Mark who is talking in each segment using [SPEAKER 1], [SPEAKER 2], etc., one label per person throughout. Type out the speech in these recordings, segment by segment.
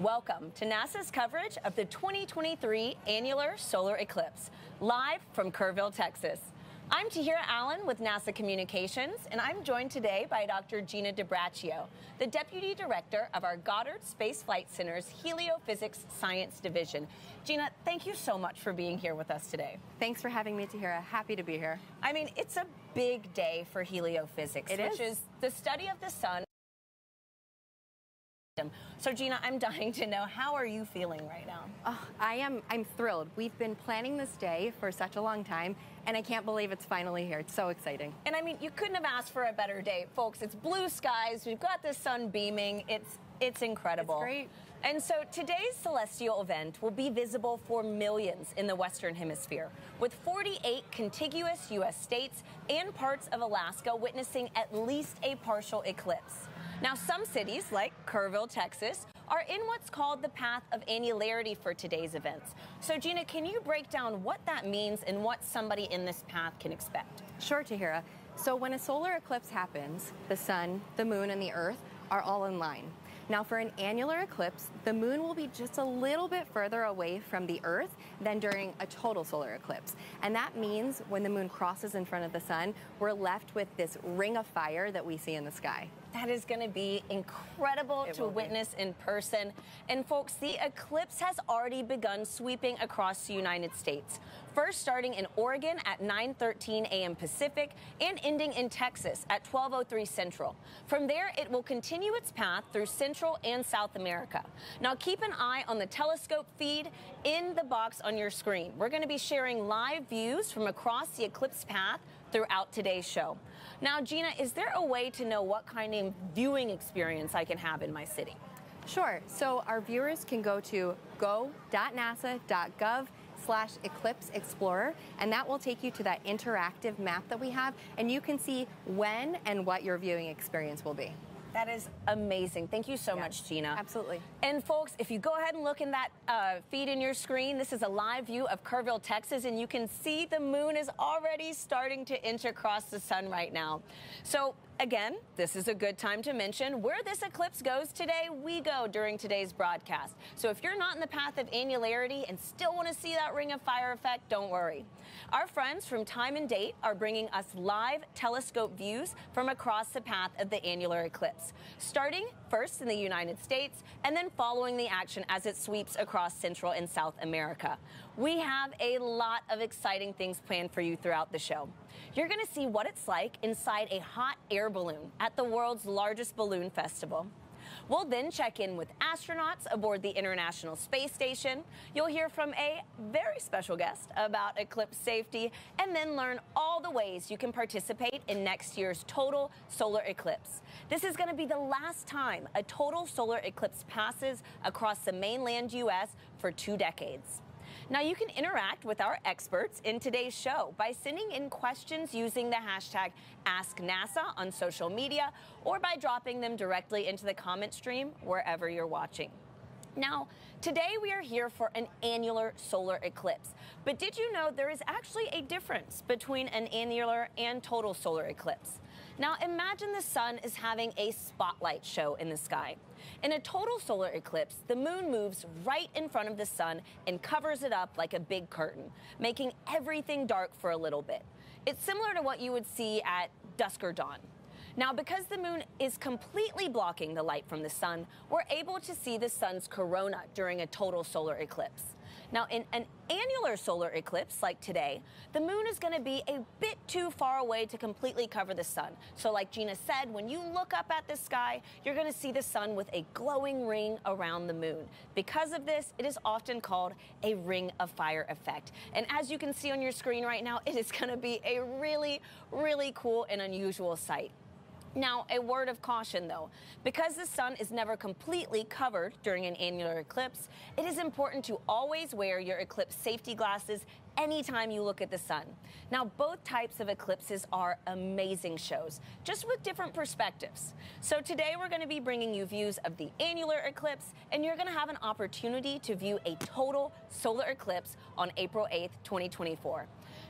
[SPEAKER 1] Welcome to NASA's coverage of the 2023 Annular Solar Eclipse, live from Kerrville, Texas. I'm Tahira Allen with NASA Communications, and I'm joined today by Dr. Gina DiBraccio, the Deputy Director of our Goddard Space Flight Center's Heliophysics Science Division. Gina, thank you so much for being here with us today.
[SPEAKER 2] Thanks for having me, Tahira. Happy to be here.
[SPEAKER 1] I mean, it's a big day for heliophysics, which is the study of the sun. So Gina, I'm dying to know, how are you feeling right now?
[SPEAKER 2] I'm thrilled. We've been planning this day for such a long time, and I can't believe it's finally here. It's so exciting.
[SPEAKER 1] And I mean, you couldn't have asked for a better day, folks. It's blue skies. We've got the sun beaming. It's incredible.
[SPEAKER 2] It's great.
[SPEAKER 1] And so today's celestial event will be visible for millions in the Western Hemisphere, with 48 contiguous U.S. states and parts of Alaska witnessing at least a partial eclipse. Now, some cities, like Kerrville, Texas, are in what's called the path of annularity for today's events. So, Gina, can you break down what that means and what somebody in this path can expect?
[SPEAKER 2] Sure, Tahira. So when a solar eclipse happens, the sun, the moon, and the earth are all in line. Now, for an annular eclipse, the moon will be just a little bit further away from the earth than during a total solar eclipse. And that means when the moon crosses in front of the sun, we're left with this ring of fire that we see in the sky.
[SPEAKER 1] That is going to be incredible to witness in person. And folks, the eclipse has already begun sweeping across the United States. First starting in Oregon at 9:13 a.m. Pacific and ending in Texas at 12:03 Central. From there, it will continue its path through Central and South America. Now, keep an eye on the telescope feed in the box on your screen. We're going to be sharing live views from across the eclipse path throughout today's show. Now, Gina, is there a way to know what kind of viewing experience I can have in my city?
[SPEAKER 2] Sure. So our viewers can go to go.nasa.gov/Eclipse Explorer, and that will take you to that interactive map that we have, and you can see when and what your viewing experience will be.
[SPEAKER 1] That is amazing. Thank you so much, Gina.
[SPEAKER 2] Absolutely.
[SPEAKER 1] And folks, if you go ahead and look in that feed in your screen, this is a live view of Kerrville, Texas, and you can see the moon is already starting to inch across the sun right now. So again, this is a good time to mention where this eclipse goes today. We go during today's broadcast. So if you're not in the path of annularity and still want to see that ring of fire effect, don't worry. Our friends from Time and Date are bringing us live telescope views from across the path of the annular eclipse, starting first in the United States and then following the action as it sweeps across Central and South America. We have a lot of exciting things planned for you throughout the show. You're going to see what it's like inside a hot air balloon at the world's largest balloon festival. We'll then check in with astronauts aboard the International Space Station. You'll hear from a very special guest about eclipse safety, and then learn all the ways you can participate in next year's total solar eclipse. This is going to be the last time a total solar eclipse passes across the mainland U.S. for 2 decades. Now, you can interact with our experts in today's show by sending in questions using the hashtag AskNASA on social media, or by dropping them directly into the comment stream wherever you're watching. Now, today we are here for an annular solar eclipse. But did you know there is actually a difference between an annular and total solar eclipse? Now, imagine the sun is having a spotlight show in the sky. In a total solar eclipse, the moon moves right in front of the sun and covers it up like a big curtain, making everything dark for a little bit. It's similar to what you would see at dusk or dawn. Now, because the moon is completely blocking the light from the sun, we're able to see the sun's corona during a total solar eclipse. Now, in an annular solar eclipse like today, the moon is going to be a bit too far away to completely cover the sun. So like Gina said, when you look up at the sky, you're going to see the sun with a glowing ring around the moon. Because of this, it is often called a ring of fire effect. And as you can see on your screen right now, it is going to be a really, really cool and unusual sight. Now, a word of caution, though. Because the sun is never completely covered during an annular eclipse, it is important to always wear your eclipse safety glasses anytime you look at the sun. Now, both types of eclipses are amazing shows, just with different perspectives. So today we're going to be bringing you views of the annular eclipse, and you're going to have an opportunity to view a total solar eclipse on April 8th, 2024.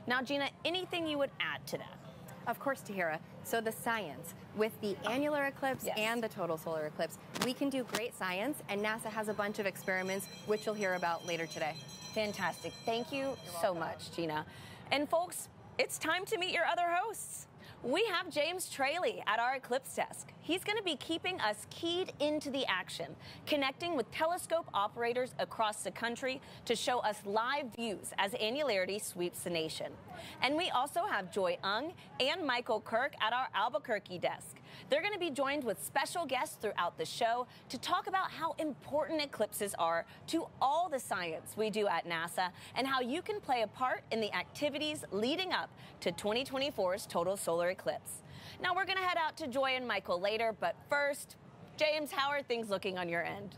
[SPEAKER 1] Now, Gina, anything you would add to that?
[SPEAKER 2] Of course, Tahira. So the science with the annular eclipse
[SPEAKER 1] Yes.
[SPEAKER 2] and the total solar eclipse, we can do great science, and NASA has a bunch of experiments which you'll hear about later today.
[SPEAKER 1] Fantastic. Thank you so much, Gina. And folks, it's time to meet your other hosts. We have James Traley at our Eclipse desk. He's going to be keeping us keyed into the action, connecting with telescope operators across the country to show us live views as annularity sweeps the nation. And we also have Joy Ung and Michael Kirk at our Albuquerque desk. They're going to be joined with special guests throughout the show to talk about how important eclipses are to all the science we do at NASA and how you can play a part in the activities leading up to 2024's total solar eclipse. Now we're going to head out to Joy and Michael later, but first, James, how are things looking on your end?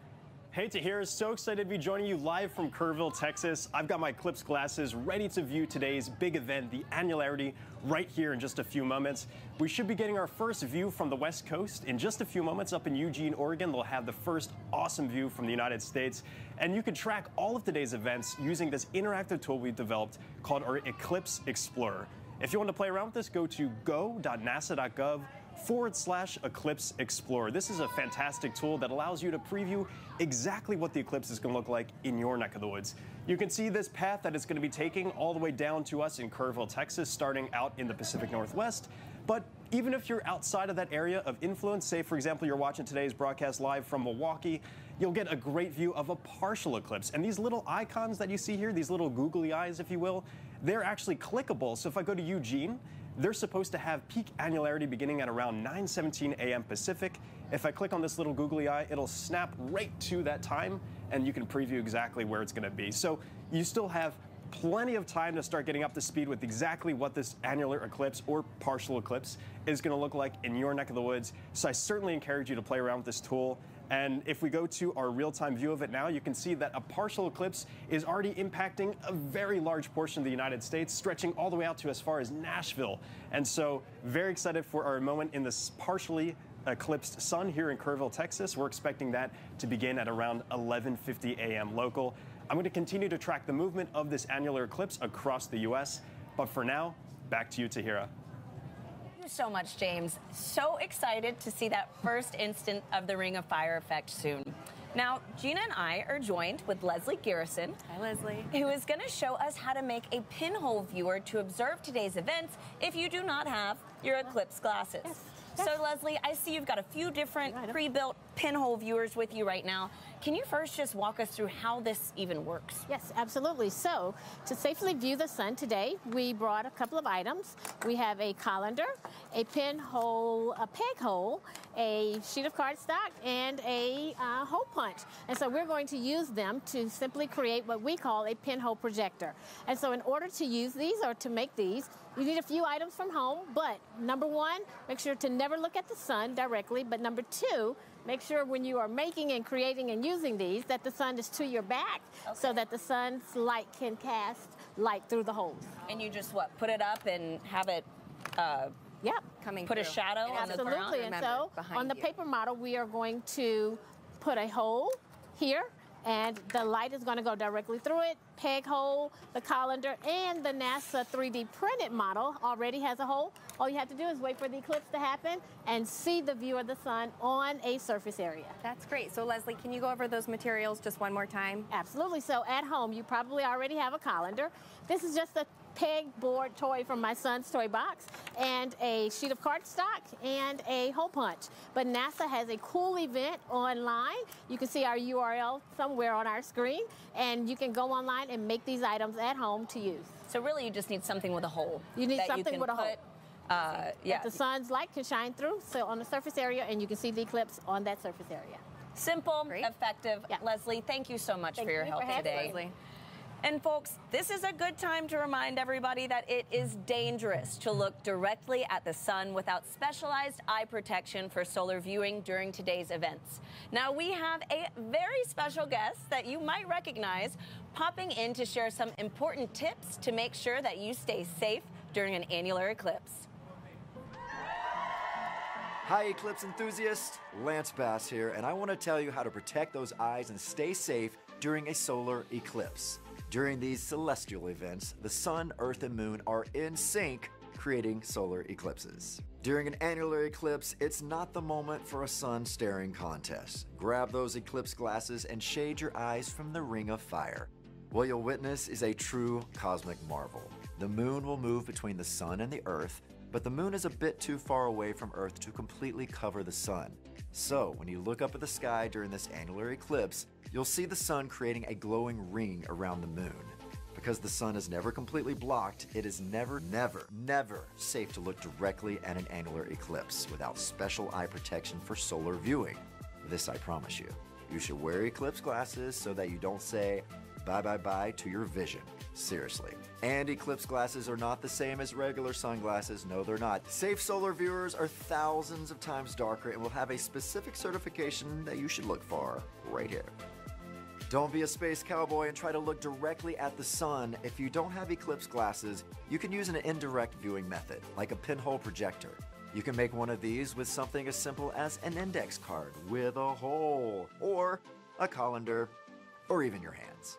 [SPEAKER 3] Hey, Tahira, so excited to be joining you live from Kerrville, Texas. I've got my Eclipse glasses ready to view today's big event, the Annularity, right here in just a few moments. We should be getting our first view from the West Coast in just a few moments. Up in Eugene, Oregon, they'll have the first awesome view from the United States. And you can track all of today's events using this interactive tool we've developed called our Eclipse Explorer. If you want to play around with this, go to go.nasa.gov/Eclipse Explorer. This is a fantastic tool that allows you to preview exactly what the eclipse is going to look like in your neck of the woods. You can see this path that it's going to be taking all the way down to us in Kerrville, Texas, starting out in the Pacific Northwest. But even if you're outside of that area of influence, say, for example, you're watching today's broadcast live from Milwaukee, you'll get a great view of a partial eclipse. And these little icons that you see here, these little googly eyes, if you will, they're actually clickable. So if I go to Eugene, they're supposed to have peak annularity beginning at around 9:17 a.m. Pacific. If I click on this little googly eye, it'll snap right to that time, and you can preview exactly where it's going to be. So you still have plenty of time to start getting up to speed with exactly what this annular eclipse or partial eclipse is going to look like in your neck of the woods. So I certainly encourage you to play around with this tool. And if we go to our real-time view of it now, you can see that a partial eclipse is already impacting a very large portion of the United States, stretching all the way out to as far as Nashville. And so very excited for our moment in this partially eclipsed sun here in Kerrville, Texas. We're expecting that to begin at around 11:50 a.m. local. I'm going to continue to track the movement of this annular eclipse across the U.S. But for now, back to you, Tahira.
[SPEAKER 1] Thank you so much, James. So excited to see that first instant of the Ring of Fire effect soon. Now, Gina and I are joined with Leslie Garrison.
[SPEAKER 2] Hi, Leslie.
[SPEAKER 1] Who is going to show us how to make a pinhole viewer to observe today's events if you do not have your Eclipse glasses.
[SPEAKER 4] Yes.
[SPEAKER 1] So, Leslie, I see you've got a few different pre-built pinhole viewers with you right now. Can you first just walk us through how this even works?
[SPEAKER 4] Yes, absolutely. So, to safely view the sun today, we brought a couple of items. We have a colander, a pinhole, a peg hole, a sheet of cardstock, and a hole punch. And so we're going to use them to simply create what we call a pinhole projector. And so in order to use these or to make these, you need a few items from home, but number one, make sure to never look at the sun directly, but number two, make sure when you are making and creating and using these that the sun is to your back so that the sun's light can cast light through the holes.
[SPEAKER 1] And you just, what, put it up and have it
[SPEAKER 4] Yep.
[SPEAKER 1] put a shadow on the ground?
[SPEAKER 4] Absolutely. And so on the paper model, we are going to put a hole here, and the light is going to go directly through it. Peg hole, the colander, and the NASA 3D printed model already has a hole. All you have to do is wait for the eclipse to happen and see the view of the sun on a surface area.
[SPEAKER 2] That's great. So, Leslie, can you go over those materials just one more time?
[SPEAKER 4] Absolutely. So at home, you probably already have a colander. This is just a pegboard toy from my son's toy box, and a sheet of cardstock, and a hole punch. But NASA has a cool event online. You can see our URL somewhere on our screen, and you can go online and make these items at home to use.
[SPEAKER 1] So really, you just need something with a hole.
[SPEAKER 4] You need
[SPEAKER 1] that
[SPEAKER 4] something
[SPEAKER 1] you can
[SPEAKER 4] with a hole.
[SPEAKER 1] Yeah.
[SPEAKER 4] The sun's light can shine through, so on the surface area, and you can see the eclipse on that surface area.
[SPEAKER 1] Simple,
[SPEAKER 2] Great.
[SPEAKER 1] effective.
[SPEAKER 4] Yeah.
[SPEAKER 1] Leslie, thank you so much
[SPEAKER 4] Thank
[SPEAKER 1] for your
[SPEAKER 4] you
[SPEAKER 1] help
[SPEAKER 4] for having
[SPEAKER 1] today.
[SPEAKER 4] us,
[SPEAKER 2] Leslie.
[SPEAKER 1] And folks, this is a good time to remind everybody that it is dangerous to look directly at the sun without specialized eye protection for solar viewing during today's events. Now, we have a very special guest that you might recognize popping in to share some important tips to make sure that you stay safe during an annular eclipse.
[SPEAKER 5] Hi, Eclipse enthusiasts. Lance Bass here, and I want to tell you how to protect those eyes and stay safe during a solar eclipse. During these celestial events, the sun, earth, and moon are in sync creating solar eclipses. During an annular eclipse, it's not the moment for a sun staring contest. Grab those eclipse glasses and shade your eyes from the ring of fire. What you'll witness is a true cosmic marvel. The moon will move between the sun and the earth, but the moon is a bit too far away from Earth to completely cover the sun. So, when you look up at the sky during this annular eclipse, you'll see the sun creating a glowing ring around the moon. Because the sun is never completely blocked, it is never safe to look directly at an annular eclipse without special eye protection for solar viewing. This I promise you. You should wear eclipse glasses so that you don't say bye to your vision. Seriously. And eclipse glasses are not the same as regular sunglasses. No, they're not. Safe solar viewers are thousands of times darker and will have a specific certification that you should look for right here. Don't be a space cowboy and try to look directly at the sun. If you don't have eclipse glasses, you can use an indirect viewing method, like a pinhole projector. You can make one of these with something as simple as an index card with a hole, or a colander, or even your hands.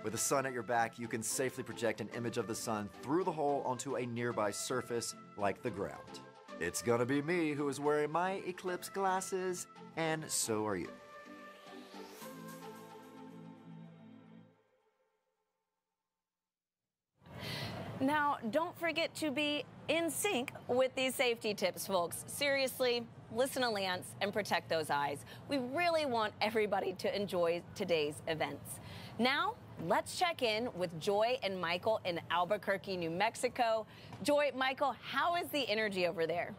[SPEAKER 5] With the sun at your back, you can safely project an image of the sun through the hole onto a nearby surface like the ground. It's gonna be me who is wearing my eclipse glasses, and so are you.
[SPEAKER 1] Now, don't forget to be in sync with these safety tips, folks. Seriously, listen to Lance and protect those eyes. We really want everybody to enjoy today's events. Now, let's check in with Joy and Michael in Albuquerque, New Mexico. Joy, Michael, how is the energy over there?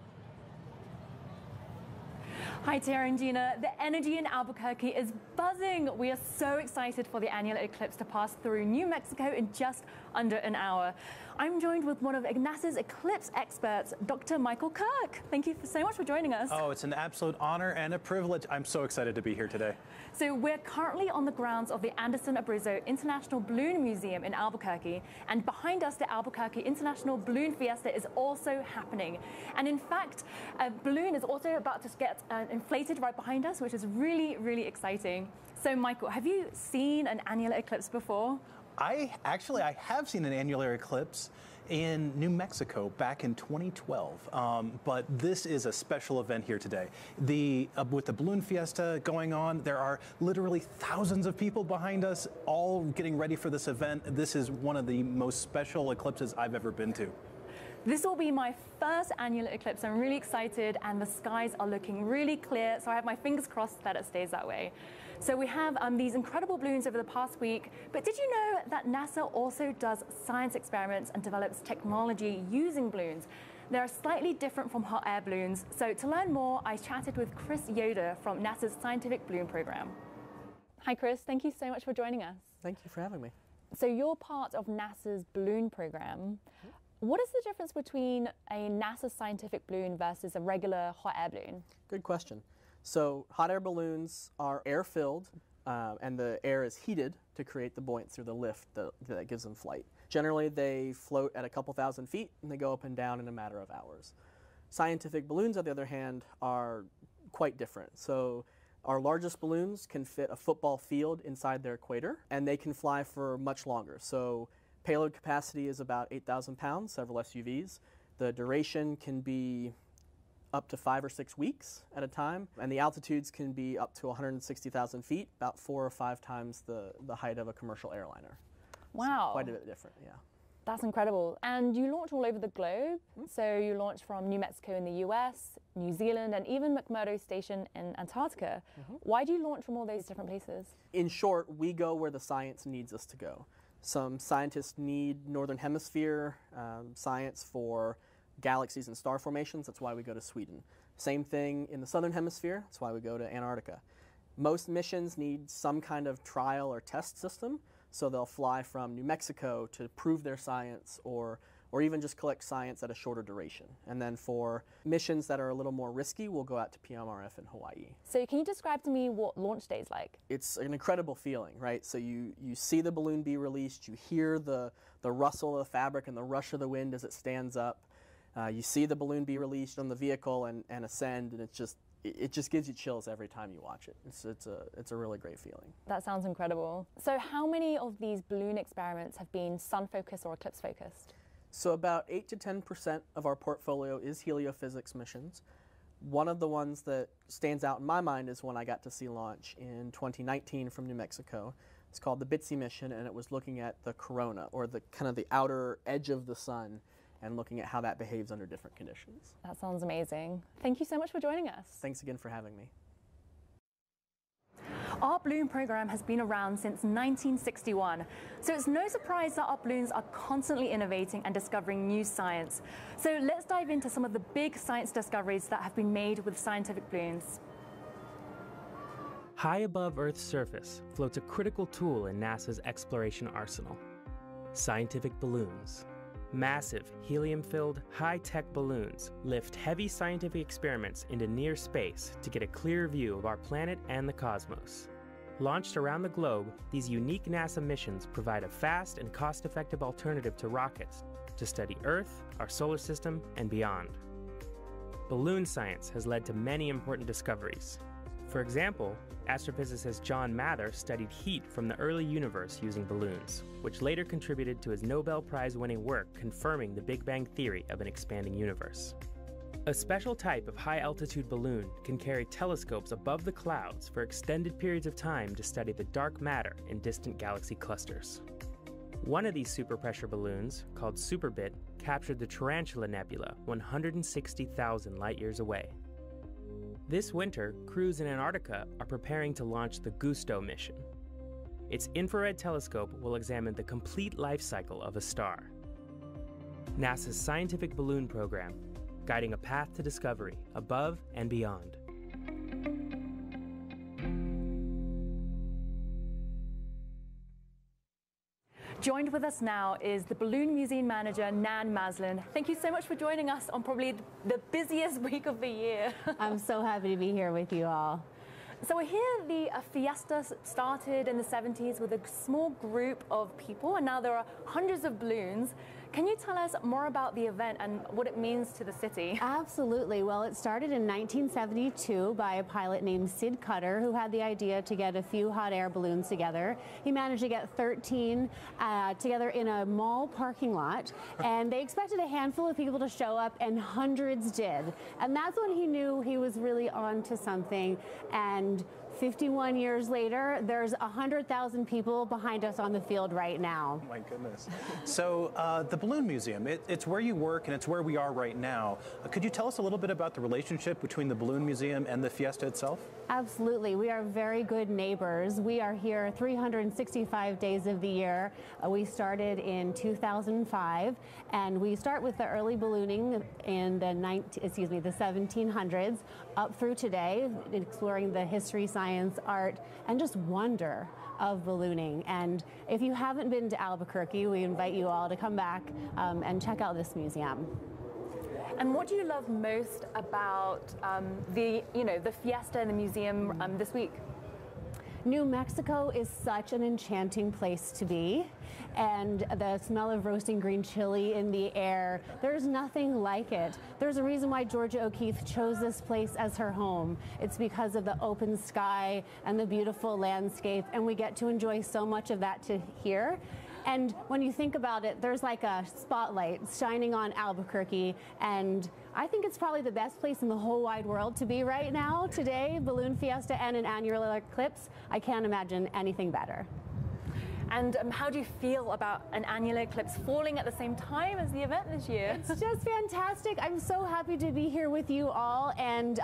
[SPEAKER 6] Hi, Tara and Gina. The energy in Albuquerque is buzzing. We are so excited for the annular eclipse to pass through New Mexico in just under an hour. I'm joined with one of NASA's eclipse experts, Dr. Michael Kirk. Thank you so much for joining us.
[SPEAKER 7] Oh, it's an absolute honor and a privilege. I'm so excited to be here today.
[SPEAKER 6] So we're currently on the grounds of the Anderson Abruzzo International Balloon Museum in Albuquerque, and behind us, the Albuquerque International Balloon Fiesta is also happening. And in fact, a balloon is also about to get inflated right behind us, which is really, really exciting. So Michael, have you seen an annular eclipse before?
[SPEAKER 7] I have seen an annular eclipse in New Mexico back in 2012, but this is a special event here today. With the Balloon Fiesta going on, there are literally thousands of people behind us all getting ready for this event. This is one of the most special eclipses I've ever been to.
[SPEAKER 6] This will be my first annular eclipse. I'm really excited, and the skies are looking really clear, so I have my fingers crossed that it stays that way. So we have these incredible balloons over the past week, but did you know that NASA also does science experiments and develops technology using balloons? They're slightly different from hot air balloons. So to learn more, I chatted with Chris Yoder from NASA's Scientific Balloon Program. Hi Chris, thank you so much for joining us.
[SPEAKER 8] Thank you for having me.
[SPEAKER 6] So you're part of NASA's balloon program. What is the difference between a NASA scientific balloon versus a regular hot air balloon?
[SPEAKER 8] Good question. So hot air balloons are air-filled, and the air is heated to create the buoyance through the lift that gives them flight. Generally, they float at a couple thousand feet, and they go up and down in a matter of hours. Scientific balloons, on the other hand, are quite different. So our largest balloons can fit a football field inside their equator, and they can fly for much longer. So payload capacity is about 8,000 pounds, several SUVs. The duration can be up to 5 or 6 weeks at a time, and the altitudes can be up to 160,000 feet, about 4 or 5 times the height of a commercial airliner.
[SPEAKER 6] Wow.
[SPEAKER 8] So quite a bit different, yeah.
[SPEAKER 6] That's incredible. And you launch all over the globe. So you launch from New Mexico in the US, New Zealand, and even McMurdo Station in Antarctica. Why do you launch from all those different places?
[SPEAKER 8] In short, we go where the science needs us to go. Some scientists need Northern Hemisphere science for galaxies and star formations. That's why we go to Sweden. Same thing in the Southern Hemisphere. That's why we go to Antarctica. Most missions need some kind of trial or test system, so they'll fly from New Mexico to prove their science or even just collect science at a shorter duration. And then for missions that are a little more risky, we'll go out to PMRF in Hawaii.
[SPEAKER 6] So can you describe to me what launch day is like?
[SPEAKER 8] It's an incredible feeling, right? So you see the balloon be released, you hear the rustle of the fabric and the rush of the wind as it stands up. You see the balloon be released on the vehicle and ascend, and it just gives you chills every time you watch it. It's a really great feeling.
[SPEAKER 6] That sounds incredible. So how many of these balloon experiments have been sun-focused or eclipse-focused?
[SPEAKER 8] So about 8 to 10% of our portfolio is heliophysics missions. One of the ones that stands out in my mind is one I got to see launch in 2019 from New Mexico. It's called the BITSI mission, and it was looking at the corona, or the kind of the outer edge of the sun, and looking at how that behaves under different conditions.
[SPEAKER 6] That sounds amazing. Thank you so much for joining us.
[SPEAKER 8] Thanks again for having me.
[SPEAKER 6] Our balloon program has been around since 1961, so it's no surprise that our balloons are constantly innovating and discovering new science. So let's dive into some of the big science discoveries that have been made with scientific balloons.
[SPEAKER 9] High above Earth's surface floats a critical tool in NASA's exploration arsenal: scientific balloons. Massive, helium-filled, high-tech balloons lift heavy scientific experiments into near space to get a clear view of our planet and the cosmos. Launched around the globe, these unique NASA missions provide a fast and cost-effective alternative to rockets to study Earth, our solar system, and beyond. Balloon science has led to many important discoveries. For example, astrophysicist John Mather studied heat from the early universe using balloons, which later contributed to his Nobel Prize-winning work confirming the Big Bang theory of an expanding universe. A special type of high-altitude balloon can carry telescopes above the clouds for extended periods of time to study the dark matter in distant galaxy clusters. One of these superpressure balloons, called SuperBit, captured the Tarantula Nebula 160,000 light-years away. This winter, crews in Antarctica are preparing to launch the Gusto mission. Its infrared telescope will examine the complete life cycle of a star. NASA's scientific balloon program, guiding a path to discovery above and beyond.
[SPEAKER 6] Joined with us now is the Balloon Museum Manager, Nan Maslin. Thank you so much for joining us on probably the busiest week of the year.
[SPEAKER 10] I'm so happy to be here with you all.
[SPEAKER 6] So we're here, the Fiesta started in the 70s with a small group of people, and now there are hundreds of balloons. Can you tell us more about the event and what it means to the city?
[SPEAKER 10] Absolutely. Well, it started in 1972 by a pilot named Sid Cutter, who had the idea to get a few hot air balloons together. He managed to get 13 together in a mall parking lot, and they expected a handful of people to show up, and hundreds did. And that's when he knew he was really on to something. And 51 years later, there's 100,000 people behind us on the field right now.
[SPEAKER 7] My goodness. So the Balloon Museum, it's where you work and it's where we are right now. Could you tell us a little bit about the relationship between the Balloon Museum and the Fiesta itself?
[SPEAKER 10] Absolutely. We are very good neighbors. We are here 365 days of the year. We started in 2005, and we start with the early ballooning in the 1700s up through today, exploring the history, science, art, and just wonder of ballooning. And if you haven't been to Albuquerque, we invite you all to come back and check out this museum.
[SPEAKER 6] And what do you love most about the Fiesta and the museum this week?
[SPEAKER 10] New Mexico is such an enchanting place to be, and the smell of roasting green chili in the air, there's nothing like it. There's a reason why Georgia O'Keeffe chose this place as her home. It's because of the open sky and the beautiful landscape, and we get to enjoy so much of that here. And when you think about it, there's like a spotlight shining on Albuquerque, and I think it's probably the best place in the whole wide world to be right now, today, Balloon Fiesta and an annular eclipse. I can't imagine anything better.
[SPEAKER 6] And how do you feel about an annular eclipse falling at the same time as the event this year?
[SPEAKER 10] It's just fantastic. I'm so happy to be here with you all, and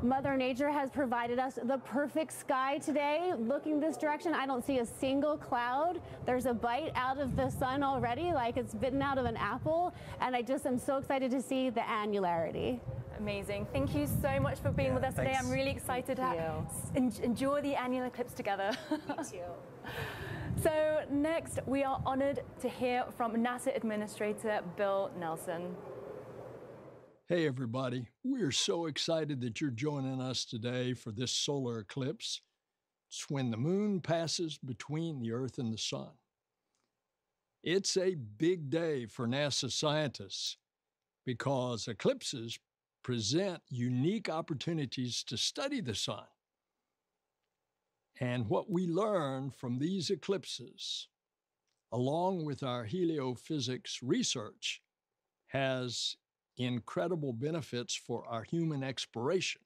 [SPEAKER 10] Mother Nature has provided us the perfect sky today. Looking this direction, I don't see a single cloud. There's a bite out of the sun already, like it's bitten out of an apple, and I just am so excited to see the annularity.
[SPEAKER 6] Amazing. Thank you so much for being with us today. I'm really excited to enjoy the annular eclipse together.
[SPEAKER 10] Me too.
[SPEAKER 6] So next, we are honored to hear from NASA Administrator Bill Nelson.
[SPEAKER 11] Hey everybody, we're so excited that you're joining us today for this solar eclipse. It's when the moon passes between the Earth and the sun. It's a big day for NASA scientists because eclipses present unique opportunities to study the sun. And what we learn from these eclipses along with our heliophysics research, has incredible benefits for our human exploration.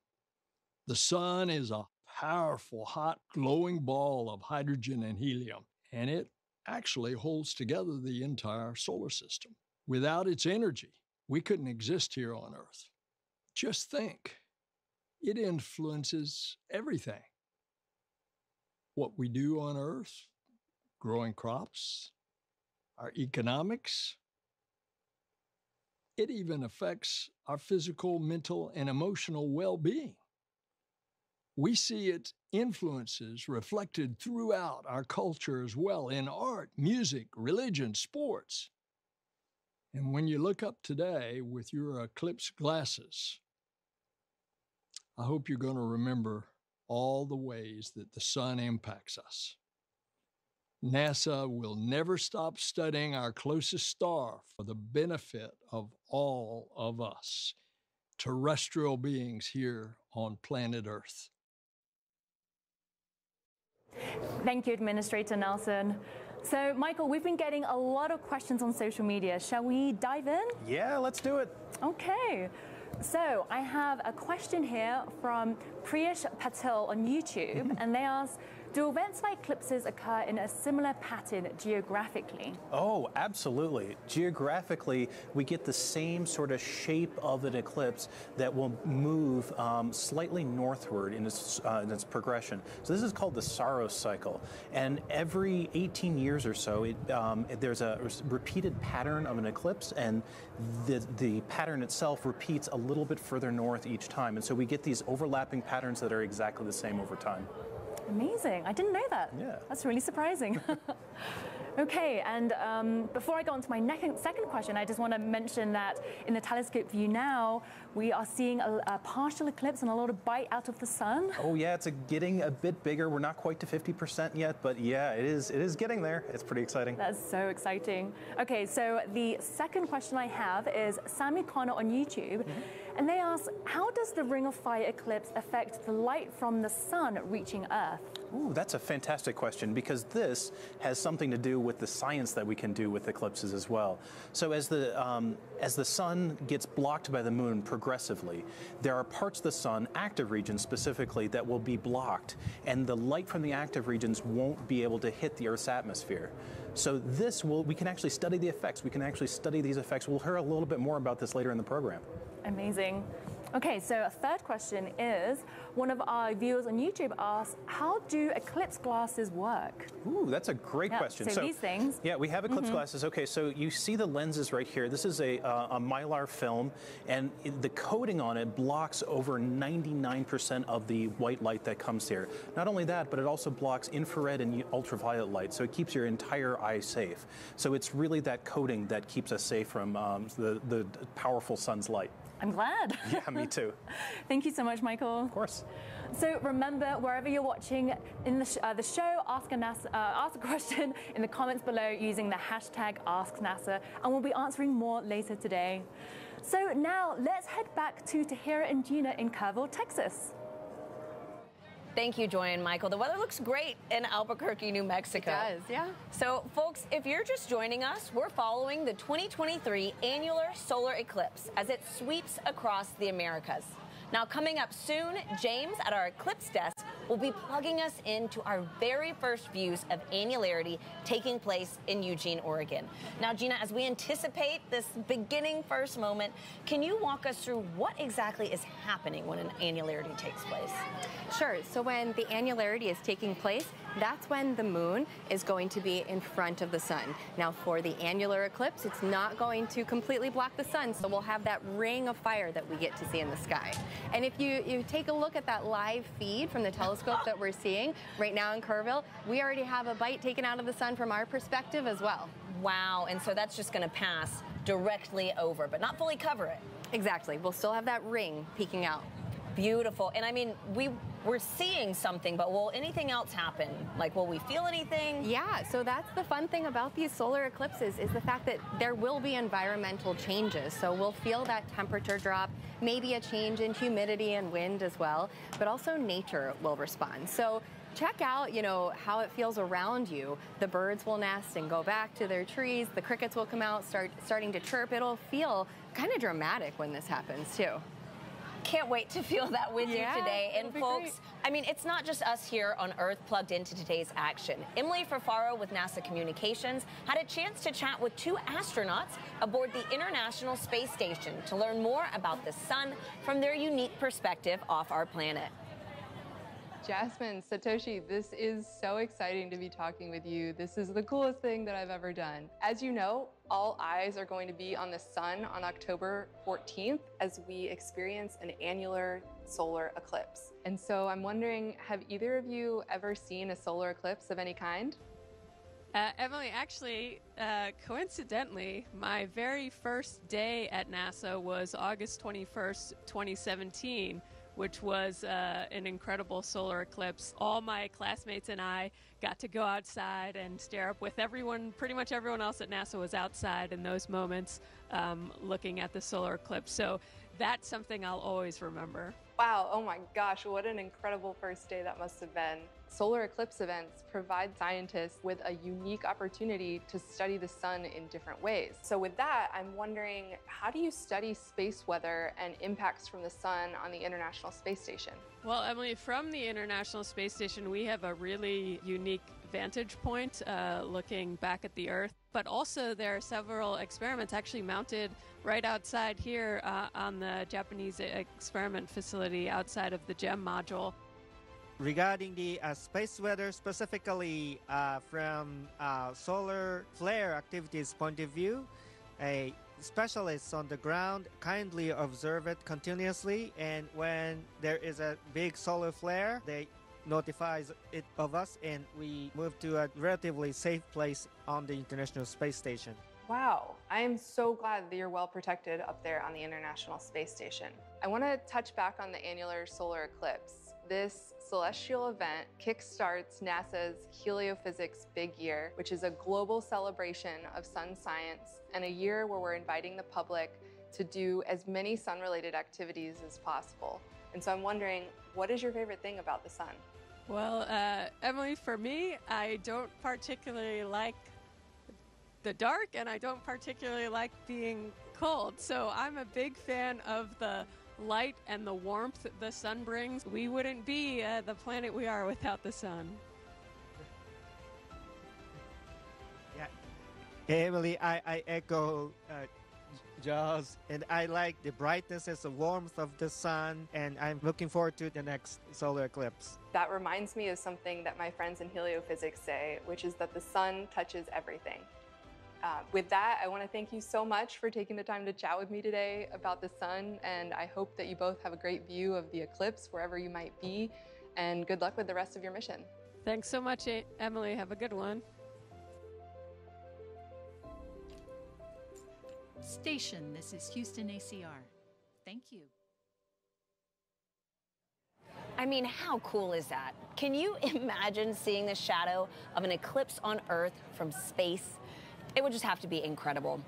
[SPEAKER 11] The sun is a powerful, hot, glowing ball of hydrogen and helium, and it actually holds together the entire solar system. Without its energy, we couldn't exist here on Earth. Just think, it influences everything. What we do on Earth, growing crops, our economics. It even affects our physical, mental, and emotional well-being. We see its influences reflected throughout our culture as well, in art, music, religion, sports. And when you look up today with your Eclipse glasses, I hope you're going to remember all the ways that the sun impacts us. NASA will never stop studying our closest star for the benefit of all of us, terrestrial beings here on planet Earth.
[SPEAKER 6] Thank you, Administrator Nelson. So, Michael, we've been getting a lot of questions on social media. Shall we dive in?
[SPEAKER 7] Yeah, let's do it.
[SPEAKER 6] Okay. So, I have a question here from Priyesh Patel on YouTube, and they ask, do events like eclipses occur in a similar pattern geographically?
[SPEAKER 7] Oh, absolutely. Geographically, we get the same sort of shape of an eclipse that will move slightly northward in its progression. So this is called the Saros cycle. And every 18 years or so, there's a repeated pattern of an eclipse, and the pattern itself repeats a little bit further north each time. And so we get these overlapping patterns that are exactly the same over time.
[SPEAKER 6] Amazing. I didn't know that.
[SPEAKER 7] Yeah.
[SPEAKER 6] That's really surprising. Okay, and before I go on to my second question, I just want to mention that in the telescope view now, we are seeing a partial eclipse and a lot of bite out of the sun.
[SPEAKER 7] Oh yeah, it's getting a bit bigger. We're not quite to 50% yet, but yeah, it is getting there. It's pretty exciting.
[SPEAKER 6] That's so exciting. Okay, so the second question I have is Sammy Connor on YouTube, and they ask, how does the Ring of Fire eclipse affect the light from the sun reaching Earth?
[SPEAKER 7] Ooh, that's a fantastic question, because this has something to do with the science that we can do with eclipses as well. So as the sun gets blocked by the moon progressively, there are parts of the sun, active regions specifically, that will be blocked, and the light from the active regions won't be able to hit the Earth's atmosphere. So we can actually study the effects. We can actually study these effects. We'll hear a little bit more about this later in the program.
[SPEAKER 6] Amazing. Okay, so a third question is, one of our viewers on YouTube asks, how do eclipse glasses work?
[SPEAKER 7] Ooh, that's a great question.
[SPEAKER 6] So these things.
[SPEAKER 7] Yeah, we have eclipse glasses. Okay, so you see the lenses right here. This is a mylar film, and the coating on it blocks over 99% of the white light that comes here. Not only that, but it also blocks infrared and ultraviolet light, so it keeps your entire eye safe. So it's really that coating that keeps us safe from the powerful sun's light.
[SPEAKER 6] I'm glad.
[SPEAKER 7] Yeah, me too.
[SPEAKER 6] Thank you so much, Michael.
[SPEAKER 7] Of course.
[SPEAKER 6] So remember, wherever you're watching in the show, ask a question in the comments below using the hashtag AskNASA, and we'll be answering more later today. So now let's head back to Tahira and Gina in Kerrville, Texas.
[SPEAKER 1] Thank you, Joy and Michael. The weather looks great in Albuquerque, New Mexico.
[SPEAKER 2] It does, yeah.
[SPEAKER 1] So, folks, if you're just joining us, we're following the 2023 Annular Solar Eclipse as it sweeps across the Americas. Now, coming up soon, James at our Eclipse desk will be plugging us into our very first views of annularity taking place in Eugene, Oregon. Now, Gina, as we anticipate this beginning first moment, can you walk us through what exactly is happening when an annularity takes place?
[SPEAKER 2] Sure. So when the annularity is taking place, that's when the moon is going to be in front of the sun. Now, for the annular eclipse, it's not going to completely block the sun, so we'll have that ring of fire that we get to see in the sky. And if you take a look at that live feed from the telescope that we're seeing right now in Kerrville, we already have a bite taken out of the sun from our perspective as well.
[SPEAKER 1] Wow, and so that's just going to pass directly over, but not fully cover it.
[SPEAKER 2] Exactly. We'll still have that ring peeking out.
[SPEAKER 1] Beautiful. And I mean, we're seeing something, but will anything else happen? Like, will we feel anything?
[SPEAKER 2] Yeah, so that's the fun thing about these solar eclipses is the fact that there will be environmental changes. So we'll feel that temperature drop, maybe a change in humidity and wind as well, but also nature will respond. So Check out, how it feels around you. The birds will nest and go back to their trees. The crickets will come out, starting to chirp. It'll feel kind of dramatic when this happens, too.
[SPEAKER 1] Can't wait to feel that with you today. And folks,
[SPEAKER 2] great.
[SPEAKER 1] I mean, it's not just us here on Earth plugged into today's action. Emily Ferfaro with NASA Communications had a chance to chat with 2 astronauts aboard the International Space Station to learn more about the sun from their unique perspective off our planet.
[SPEAKER 12] Jasmine, Satoshi, this is so exciting to be talking with you. This is the coolest thing that I've ever done. As you know, all eyes are going to be on the sun on October 14th as we experience an annular solar eclipse. And so I'm wondering, have either of you ever seen a solar eclipse of any kind?
[SPEAKER 13] Emily, actually, coincidentally, my very first day at NASA was August 21st, 2017. Which was an incredible solar eclipse. All my classmates and I got to go outside and stare up with everyone. Pretty much everyone else at NASA was outside in those moments looking at the solar eclipse. So that's something I'll always remember.
[SPEAKER 12] Wow, oh my gosh, what an incredible first day that must have been. Solar eclipse events provide scientists with a unique opportunity to study the sun in different ways. So with that, I'm wondering, how do you study space weather and impacts from the sun on the International Space Station?
[SPEAKER 13] Well, Emily, from the International Space Station, we have a really unique vantage point looking back at the Earth. But also there are several experiments actually mounted right outside here on the Japanese experiment facility outside of the GEM module.
[SPEAKER 14] Regarding the space weather, specifically from solar flare activities point of view, a specialists on the ground kindly observe it continuously, and when there is a big solar flare, they notifies it of us, and we move to a relatively safe place on the International Space Station.
[SPEAKER 12] Wow, I am so glad that you're well protected up there on the International Space Station. I want to touch back on the annular solar eclipse. This celestial event kickstarts NASA's Heliophysics Big Year, which is a global celebration of sun science and a year where we're inviting the public to do as many sun-related activities as possible. And so I'm wondering, what is your favorite thing about the sun?
[SPEAKER 13] Well, Emily, for me, I don't particularly like the dark, and I don't particularly like being cold. So I'm a big fan of the light and the warmth the sun brings. We wouldn't be the planet we are without the sun.
[SPEAKER 14] Yeah, Emily, I echo Jaws, and I like the brightness and the warmth of the sun, and I'm looking forward to the next solar eclipse.
[SPEAKER 12] That reminds me of something that my friends in heliophysics say, which is that the sun touches everything. With that, I want to thank you so much for taking the time to chat with me today about the sun, and I hope that you both have a great view of the eclipse wherever you might be, and good luck with the rest of your mission.
[SPEAKER 13] Thanks so much, Emily. Have a good one.
[SPEAKER 15] Station, this is Houston ACR. Thank you.
[SPEAKER 1] I mean, how cool is that? Can you imagine seeing the shadow of an eclipse on Earth from space? It would just have to be incredible.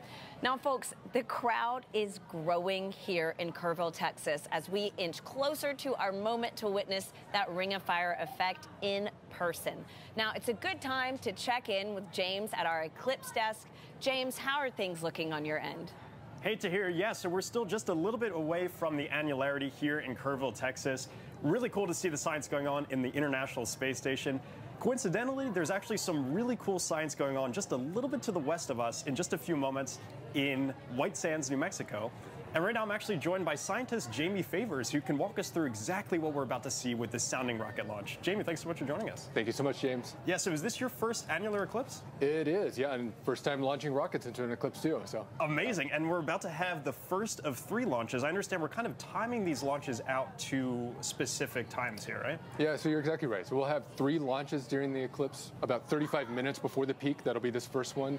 [SPEAKER 1] Now, folks, the crowd is growing here in Kerrville, Texas, as we inch closer to our moment to witness that Ring of Fire effect in person. Now, it's a good time to check in with James at our Eclipse desk. James, how are things looking on your end?
[SPEAKER 3] Hey, Tahir. Yeah, so we're still just a little bit away from the annularity here in Kerrville, Texas. Really cool to see the science going on in the International Space Station. Coincidentally, there's actually some really cool science going on just a little bit to the west of us in just a few moments in White Sands, New Mexico. And right now I'm actually joined by scientist Jamie Favors, who can walk us through exactly what we're about to see with this sounding rocket launch. Jamie, thanks so much for joining us.
[SPEAKER 16] Thank you so much, James.
[SPEAKER 3] Yeah, so is this your first annular eclipse?
[SPEAKER 16] It is, yeah, and first time launching rockets into an eclipse too, so.
[SPEAKER 3] Amazing, and we're about to have the first of 3 launches. I understand we're kind of timing these launches out to specific times here, right?
[SPEAKER 16] Yeah, so you're exactly right. So we'll have 3 launches during the eclipse, about 35 minutes before the peak. That'll be this first one,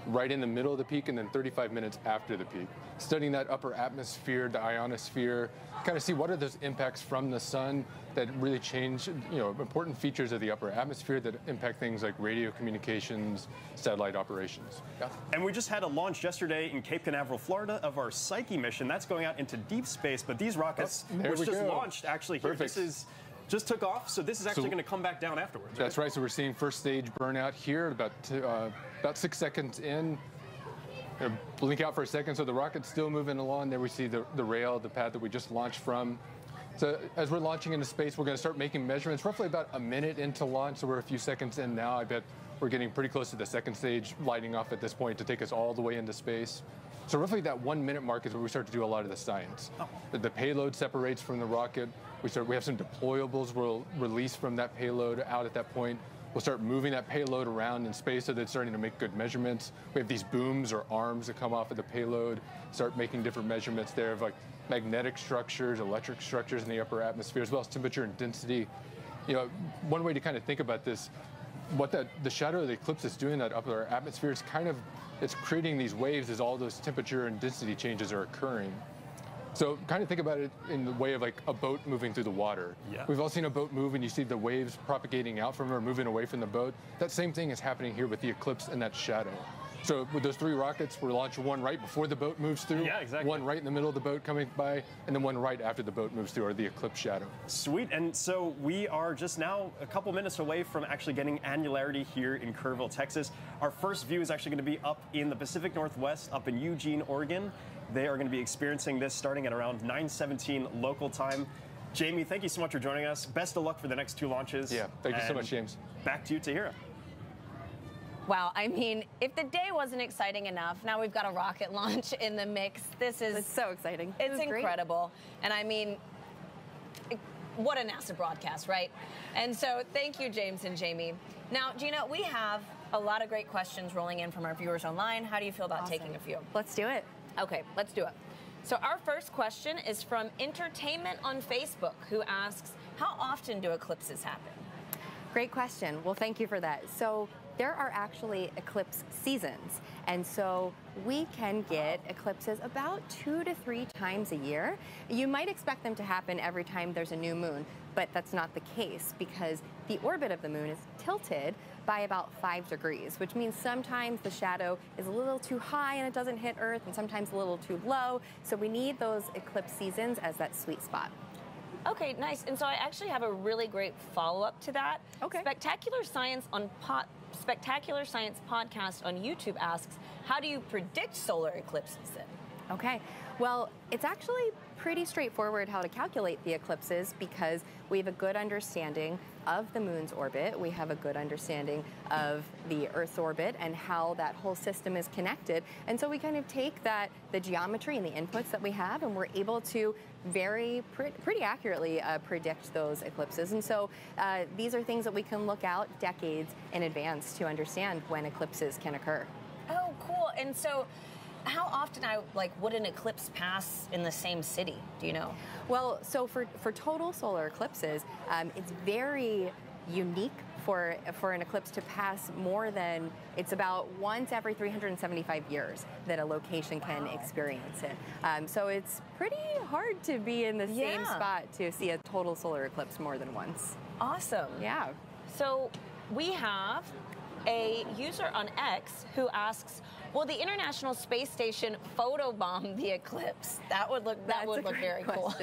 [SPEAKER 16] right in the middle of the peak, and then 35 minutes after the peak. Studying that upper atmosphere, the ionosphere, kind of see what are those impacts from the sun that really change, important features of the upper atmosphere that impact things like radio communications, satellite operations. Yeah.
[SPEAKER 3] And we just had a launch yesterday in Cape Canaveral, Florida, of our Psyche mission. That's going out into deep space, but these rockets, which just launched actually here, this is just took off, so this is actually going to come back down afterwards.
[SPEAKER 16] That's right. So we're seeing first stage burnout here about 6 seconds in. Blink out for a second, so the rocket's still moving along. There we see the rail, the pad that we just launched from. So as we're launching into space, we're going to start making measurements roughly about a minute into launch. So we're a few seconds in now. I bet we're getting pretty close to the second stage lighting off at this point to take us all the way into space. So roughly that 1 minute mark is where we start to do a lot of the science. Oh. The payload separates from the rocket. We have some deployables we'll release from that payload out at that point. We'll start moving that payload around in space so that it's starting to make good measurements. We have these booms or arms that come off of the payload, start making different measurements there of like magnetic structures, electric structures in the upper atmosphere, as well as temperature and density. You know, one way to kind of think about this, what the shadow of the eclipse is doing in that upper atmosphere is it's creating these waves as all those temperature and density changes are occurring. So kind of think about it in the way of like a boat moving through the water. Yeah. We've all seen a boat move and you see the waves propagating out from it or moving away from the boat. That same thing is happening here with the eclipse and that shadow. So with those 3 rockets, we're launching one right before the boat moves through, one right in the middle of the boat coming by, and then one right after the boat moves through, or the eclipse shadow.
[SPEAKER 3] Sweet, and so we are just now a couple minutes away from actually getting annularity here in Kerrville, Texas. Our first view is actually going to be up in the Pacific Northwest, up in Eugene, Oregon. They are going to be experiencing this starting at around 9:17 local time. Jamie, thank you so much for joining us. Best of luck for the next 2 launches.
[SPEAKER 16] Yeah, thank you so much, James.
[SPEAKER 3] Back to you, Tahira.
[SPEAKER 1] Wow, I mean, if the day wasn't exciting enough, now we've got a rocket launch in the mix. It's
[SPEAKER 2] so exciting.
[SPEAKER 1] It's incredible. And I mean, what a NASA broadcast, right? And so thank you, James and Jamie. Now, Gina, we have a lot of great questions rolling in from our viewers online. How do you feel about taking a few?
[SPEAKER 2] Let's do it.
[SPEAKER 1] Okay, let's do it. So our first question is from Entertainment on Facebook, who asks, how often do eclipses happen?
[SPEAKER 2] Great question. Well, thank you for that. So there are actually eclipse seasons, and so we can get eclipses about 2 to 3 times a year. You might expect them to happen every time there's a new moon, but that's not the case because the orbit of the moon is tilted by about 5 degrees, which means sometimes the shadow is a little too high and it doesn't hit Earth, and sometimes a little too low. So we need those eclipse seasons as that sweet spot.
[SPEAKER 1] Okay, nice. And so I actually have a really great follow-up to that. Okay. Spectacular Science Podcast on YouTube asks, how do you predict solar eclipses then?
[SPEAKER 2] Okay, well, it's actually pretty straightforward how to calculate the eclipses because we have a good understanding of the moon's orbit. We have a good understanding of the Earth's orbit and how that whole system is connected. And so we kind of take the geometry and the inputs that we have, and we're able to pretty accurately predict those eclipses. And so these are things that we can look out decades in advance to understand when eclipses can occur.
[SPEAKER 1] Oh, cool. And so how often would an eclipse pass in the same city? Do you know?
[SPEAKER 2] Well, so for total solar eclipses, it's very unique for an eclipse to pass it's about once every 375 years that a location can experience it. So it's pretty hard to be in the same spot to see a total solar eclipse more than once.
[SPEAKER 1] Awesome.
[SPEAKER 2] Yeah.
[SPEAKER 1] So we have a user on X who asks, will the International Space Station photobomb the eclipse? That would look very cool.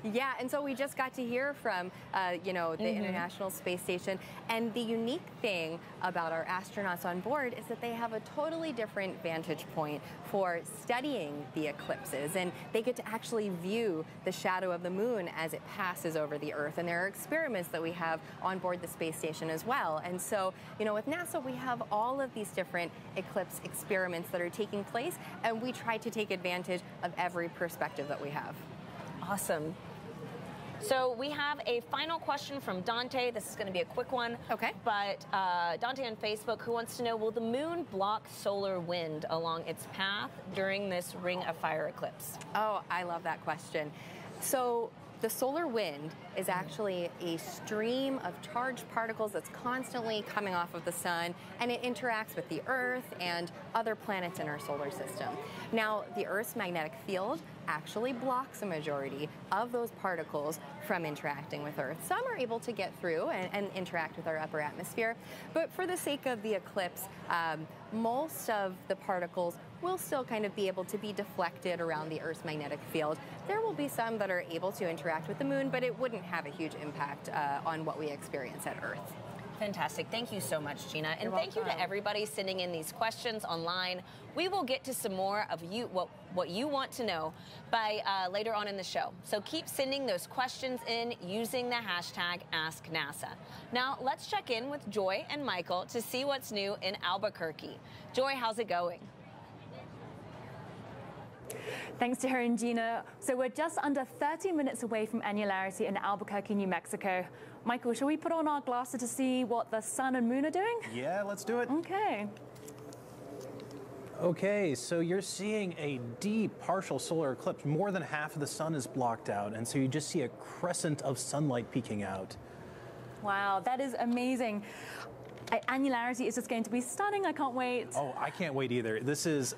[SPEAKER 2] Yeah, and so we just got to hear from the International Space Station, and the unique thing about our astronauts on board is that they have a totally different vantage point for studying the eclipses, and they get to actually view the shadow of the moon as it passes over the Earth. And there are experiments that we have on board the space station as well. And so, with NASA, we have all of these different eclipse experiments that are taking place, and we try to take advantage of every perspective that we have.
[SPEAKER 1] Awesome. So we have a final question from Dante. This is going to be a quick one.
[SPEAKER 2] Okay.
[SPEAKER 1] But Dante on Facebook, who wants to know, will the moon block solar wind along its path during this Ring of Fire eclipse?
[SPEAKER 2] Oh, I love that question. So the solar wind is actually a stream of charged particles that's constantly coming off of the sun, and it interacts with the Earth and other planets in our solar system. Now, the Earth's magnetic field actually blocks a majority of those particles from interacting with Earth. Some are able to get through and interact with our upper atmosphere, but for the sake of the eclipse, most of the particles will still kind of be able to be deflected around the Earth's magnetic field. There will be some that are able to interact with the moon, but it wouldn't have a huge impact on what we experience at Earth.
[SPEAKER 1] Fantastic. Thank you so much, Gina. And
[SPEAKER 2] You're
[SPEAKER 1] thank you to
[SPEAKER 2] welcome.
[SPEAKER 1] everybody sending in these questions online. We will get to some more of what you want to know by later on in the show. So keep sending those questions in using the hashtag AskNASA. Now, let's check in with Joy and Michael to see what's new in Albuquerque. Joy, how's it going?
[SPEAKER 6] Thanks to her and Gina. So we're just under 30 minutes away from Annularity in Albuquerque, New Mexico. Michael, shall we put on our glasses to see what the sun and moon are doing?
[SPEAKER 7] Yeah, let's do it.
[SPEAKER 6] Okay.
[SPEAKER 7] Okay, so you're seeing a deep partial solar eclipse. More than half of the sun is blocked out, and so you just see a crescent of sunlight peeking out.
[SPEAKER 6] Wow, that is amazing. Annularity is just going to be stunning. I can't wait.
[SPEAKER 7] Oh, I can't wait either. This is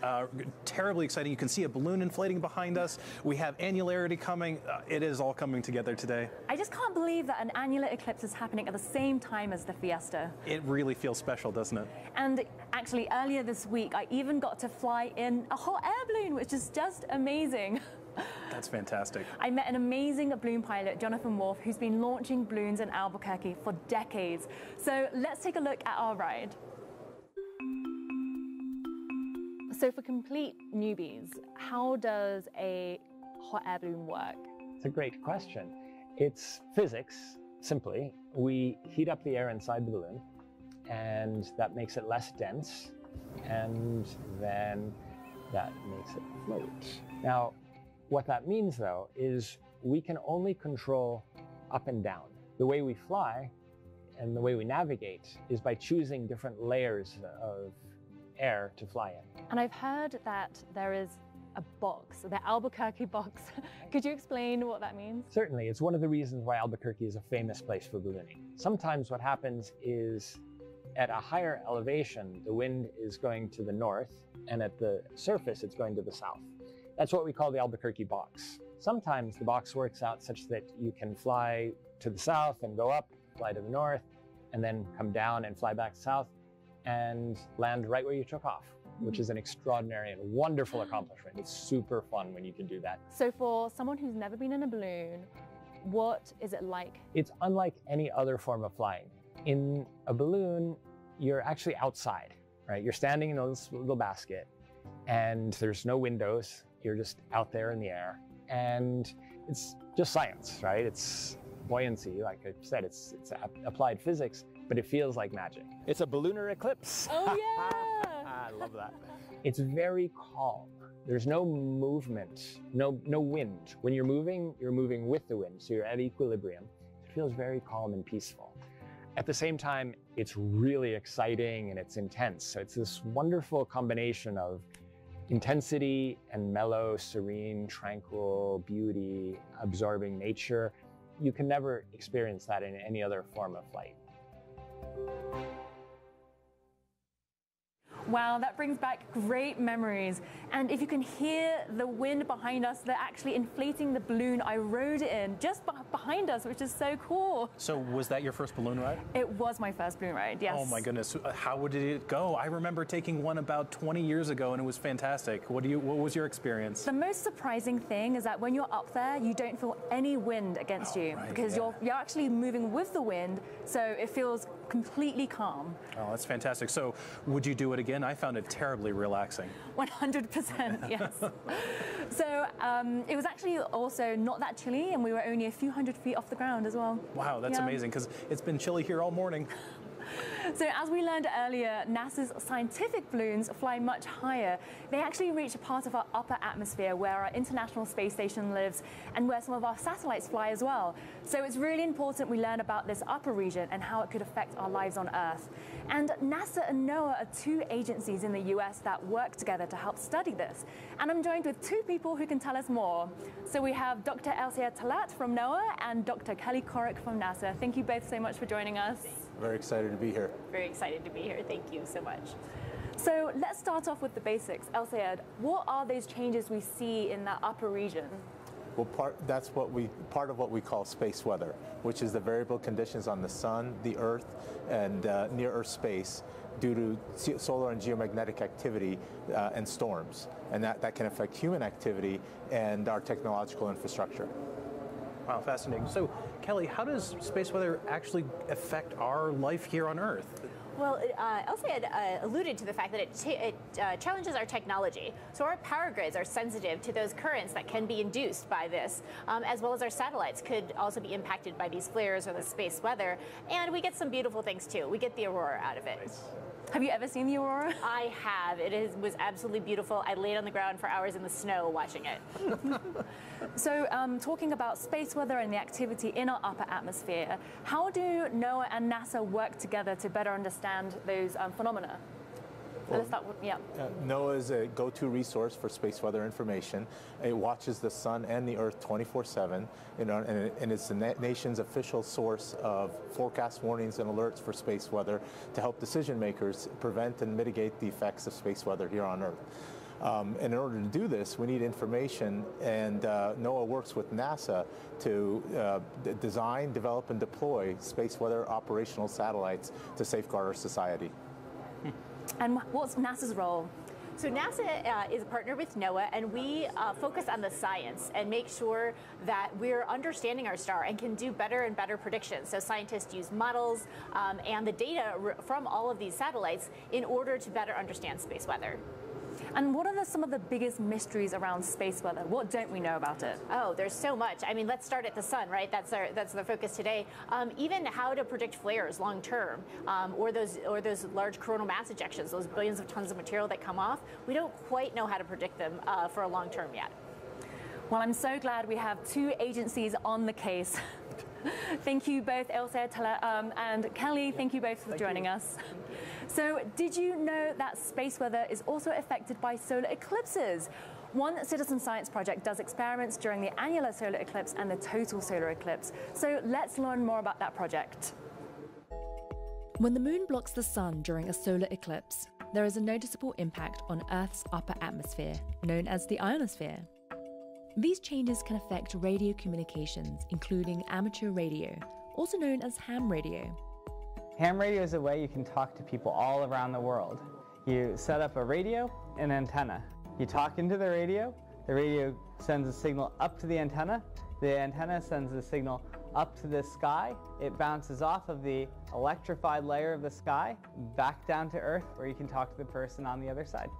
[SPEAKER 7] terribly exciting. You can see a balloon inflating behind us. We have Annularity coming. It is all coming together today.
[SPEAKER 6] I just can't believe that an annular eclipse is happening at the same time as the fiesta.
[SPEAKER 7] It really feels special, doesn't it?
[SPEAKER 6] And actually, earlier this week, I even got to fly in a hot air balloon, which is just amazing.
[SPEAKER 7] That's fantastic.
[SPEAKER 6] I met an amazing balloon pilot, Jonathan Wolf, who's been launching balloons in Albuquerque for decades. So let's take a look at our ride. So for complete newbies, how does a hot air balloon work?
[SPEAKER 17] It's a great question. It's physics, simply. We heat up the air inside the balloon, and that makes it less dense, and then that makes it float. Now, what that means, though, is we can only control up and down. The way we fly and the way we navigate is by choosing different layers of air to fly in.
[SPEAKER 6] And I've heard that there is a box, the Albuquerque box. Could you explain what that means?
[SPEAKER 17] Certainly. It's one of the reasons why Albuquerque is a famous place for ballooning. Sometimes what happens is at a higher elevation, the wind is going to the north, and at the surface, it's going to the south. That's what we call the Albuquerque box. Sometimes the box works out such that you can fly to the south and go up, fly to the north, and then come down and fly back south and land right where you took off, which is an extraordinary and wonderful accomplishment. It's super fun when you can do that.
[SPEAKER 6] So for someone who's never been in a balloon, what is it like?
[SPEAKER 17] It's unlike any other form of flying. In a balloon, you're actually outside, right? You're standing in a little basket, and there's no windows. You're just out there in the air, and it's just science, right? It's buoyancy, like I said, it's applied physics, but it feels like magic. It's a ballooner eclipse.
[SPEAKER 6] Oh yeah!
[SPEAKER 17] I love that. It's very calm. There's no movement, no wind. When you're moving with the wind, so you're at equilibrium. It feels very calm and peaceful. At the same time, it's really exciting and it's intense. So it's this wonderful combination of intensity and mellow, serene, tranquil beauty, absorbing nature. You can never experience that in any other form of flight.
[SPEAKER 6] Wow, that brings back great memories. And if you can hear the wind behind us, they're actually inflating the balloon I rode in just behind us, which is so cool.
[SPEAKER 7] So was that your first balloon ride?
[SPEAKER 6] It was my first balloon ride, yes.
[SPEAKER 7] Oh my goodness, how did it go? I remember taking one about 20 years ago and it was fantastic. What was your experience?
[SPEAKER 6] The most surprising thing is that when you're up there, you don't feel any wind against you,
[SPEAKER 7] right,
[SPEAKER 6] because
[SPEAKER 7] yeah.
[SPEAKER 6] you're actually moving with the wind, so it feels completely calm.
[SPEAKER 7] Oh, that's fantastic. So would you do it again? I found it terribly relaxing.
[SPEAKER 6] 100%, yes. So it was actually also not that chilly, and we were only a few hundred feet off the ground as well.
[SPEAKER 7] Wow, that's amazing, because it's been chilly here all morning.
[SPEAKER 6] So as we learned earlier, NASA's scientific balloons fly much higher. They actually reach a part of our upper atmosphere where our International Space Station lives and where some of our satellites fly as well. So it's really important we learn about this upper region and how it could affect our lives on Earth. And NASA and NOAA are two agencies in the US that work together to help study this. And I'm joined with two people who can tell us more. So we have Dr. Elsia Talat from NOAA and Dr. Kelly Corrick from NASA. Thank you both so much for joining us.
[SPEAKER 18] Very excited to be here.
[SPEAKER 6] Very excited to be here. Thank you so much. So let's start off with the basics. Elsia, what are those changes we see in that upper region?
[SPEAKER 7] Well, that's part of what we call space weather, which is the variable conditions on the sun, the Earth, and near Earth space due to solar and geomagnetic activity and storms. And that can affect human activity and our technological infrastructure. Wow, fascinating. So, Kelly, how does space weather actually affect our life here on Earth?
[SPEAKER 18] Well, Elsa had alluded to the fact that it challenges our technology. So our power grids are sensitive to those currents that can be induced by this, as well as our satellites could also be impacted by these flares or the space weather. And we get some beautiful things too. We get the aurora out of it.
[SPEAKER 6] Nice. Have you ever seen the aurora?
[SPEAKER 18] I have. Was absolutely beautiful. I laid on the ground for hours in the snow watching it.
[SPEAKER 6] So talking about space weather and the activity in our upper atmosphere, how do NOAA and NASA work together to better understand those phenomena?
[SPEAKER 7] Well,
[SPEAKER 6] let's start with,
[SPEAKER 7] NOAA is a go-to resource for space weather information. It watches the sun and the Earth 24/7, and it's the nation's official source of forecast warnings and alerts for space weather to help decision makers prevent and mitigate the effects of space weather here on Earth. And in order to do this, we need information, and NOAA works with NASA to design, develop, and deploy space weather operational satellites to safeguard our society.
[SPEAKER 6] And what's NASA's role?
[SPEAKER 18] So NASA is a partner with NOAA, and we focus on the science and make sure that we're understanding our star and can do better and better predictions. So scientists use models and the data from all of these satellites in order to better understand space weather.
[SPEAKER 6] And what are some of the biggest mysteries around space weather? What don't we know about it?
[SPEAKER 18] Oh, there's so much. I mean, let's start at the sun, right? That's the focus today. Even how to predict flares long term, or those large coronal mass ejections, those billions of tons of material that come off. We don't quite know how to predict them for a long term yet.
[SPEAKER 6] Well, I'm so glad we have two agencies on the case. Thank you both, Elsa and Kelly. Thank you both for joining us. So, did you know that space weather is also affected by solar eclipses? One citizen science project does experiments during the annular solar eclipse and the total solar eclipse. So, let's learn more about that project.
[SPEAKER 19] When the moon blocks the sun during a solar eclipse, there is a noticeable impact on Earth's upper atmosphere, known as the ionosphere. These changes can affect radio communications, including amateur radio, also known as ham radio.
[SPEAKER 20] Ham radio is a way you can talk to people all around the world. You set up a radio and antenna. You talk into the radio sends a signal up to the antenna sends a signal up to the sky. It bounces off of the electrified layer of the sky back down to Earth, where you can talk to the person on the other side.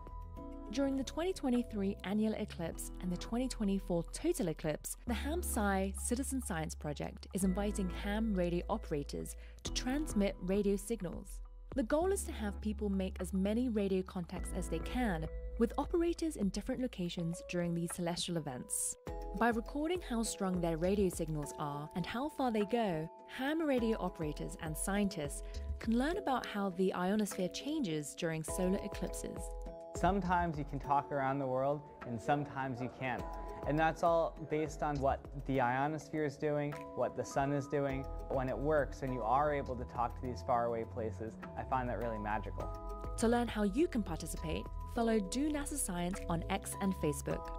[SPEAKER 19] During the 2023 annular eclipse and the 2024 total eclipse, the Ham-Sci Citizen Science Project is inviting ham radio operators to transmit radio signals. The goal is to have people make as many radio contacts as they can with operators in different locations during these celestial events. By recording how strong their radio signals are and how far they go, ham radio operators and scientists can learn about how the ionosphere changes during solar eclipses.
[SPEAKER 20] Sometimes you can talk around the world, and sometimes you can't. And that's all based on what the ionosphere is doing, what the sun is doing. When it works, and you are able to talk to these faraway places, I find that really magical.
[SPEAKER 19] To learn how you can participate, follow Do NASA Science on X and Facebook.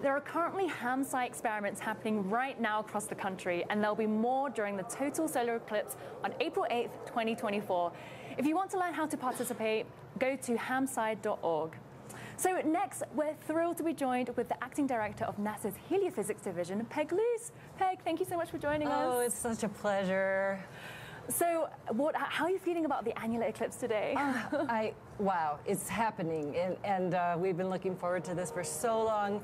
[SPEAKER 6] There are currently ham-sci experiments happening right now across the country, and there'll be more during the total solar eclipse on April 8th, 2024. If you want to learn how to participate, go to hamsci.org. So next, we're thrilled to be joined with the acting director of NASA's Heliophysics Division, Peg Luce. Peg, thank you so much for joining us.
[SPEAKER 21] Oh, it's such a pleasure.
[SPEAKER 6] So how are you feeling about the annular eclipse today?
[SPEAKER 21] Wow, it's happening, and we've been looking forward to this for so long.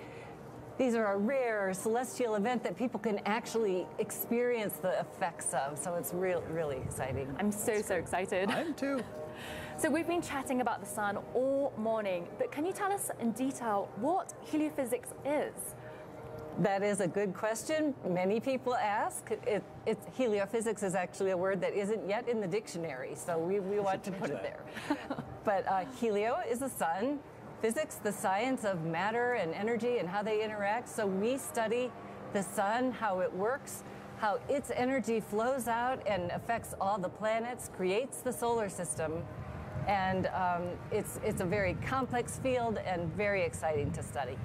[SPEAKER 21] These are a rare celestial event that people can actually experience the effects of, so it's really exciting.
[SPEAKER 6] I'm so excited.
[SPEAKER 7] I am too.
[SPEAKER 6] So we've been chatting about the sun all morning, but can you tell us in detail what heliophysics is?
[SPEAKER 21] That is a good question. Many people ask. Heliophysics is actually a word that isn't yet in the dictionary, so we want to put it there. But helio is the sun. Physics, the science of matter and energy and how they interact. So we study the sun, how it works, how its energy flows out and affects all the planets, creates the solar system. And it's a very complex field and very exciting to study.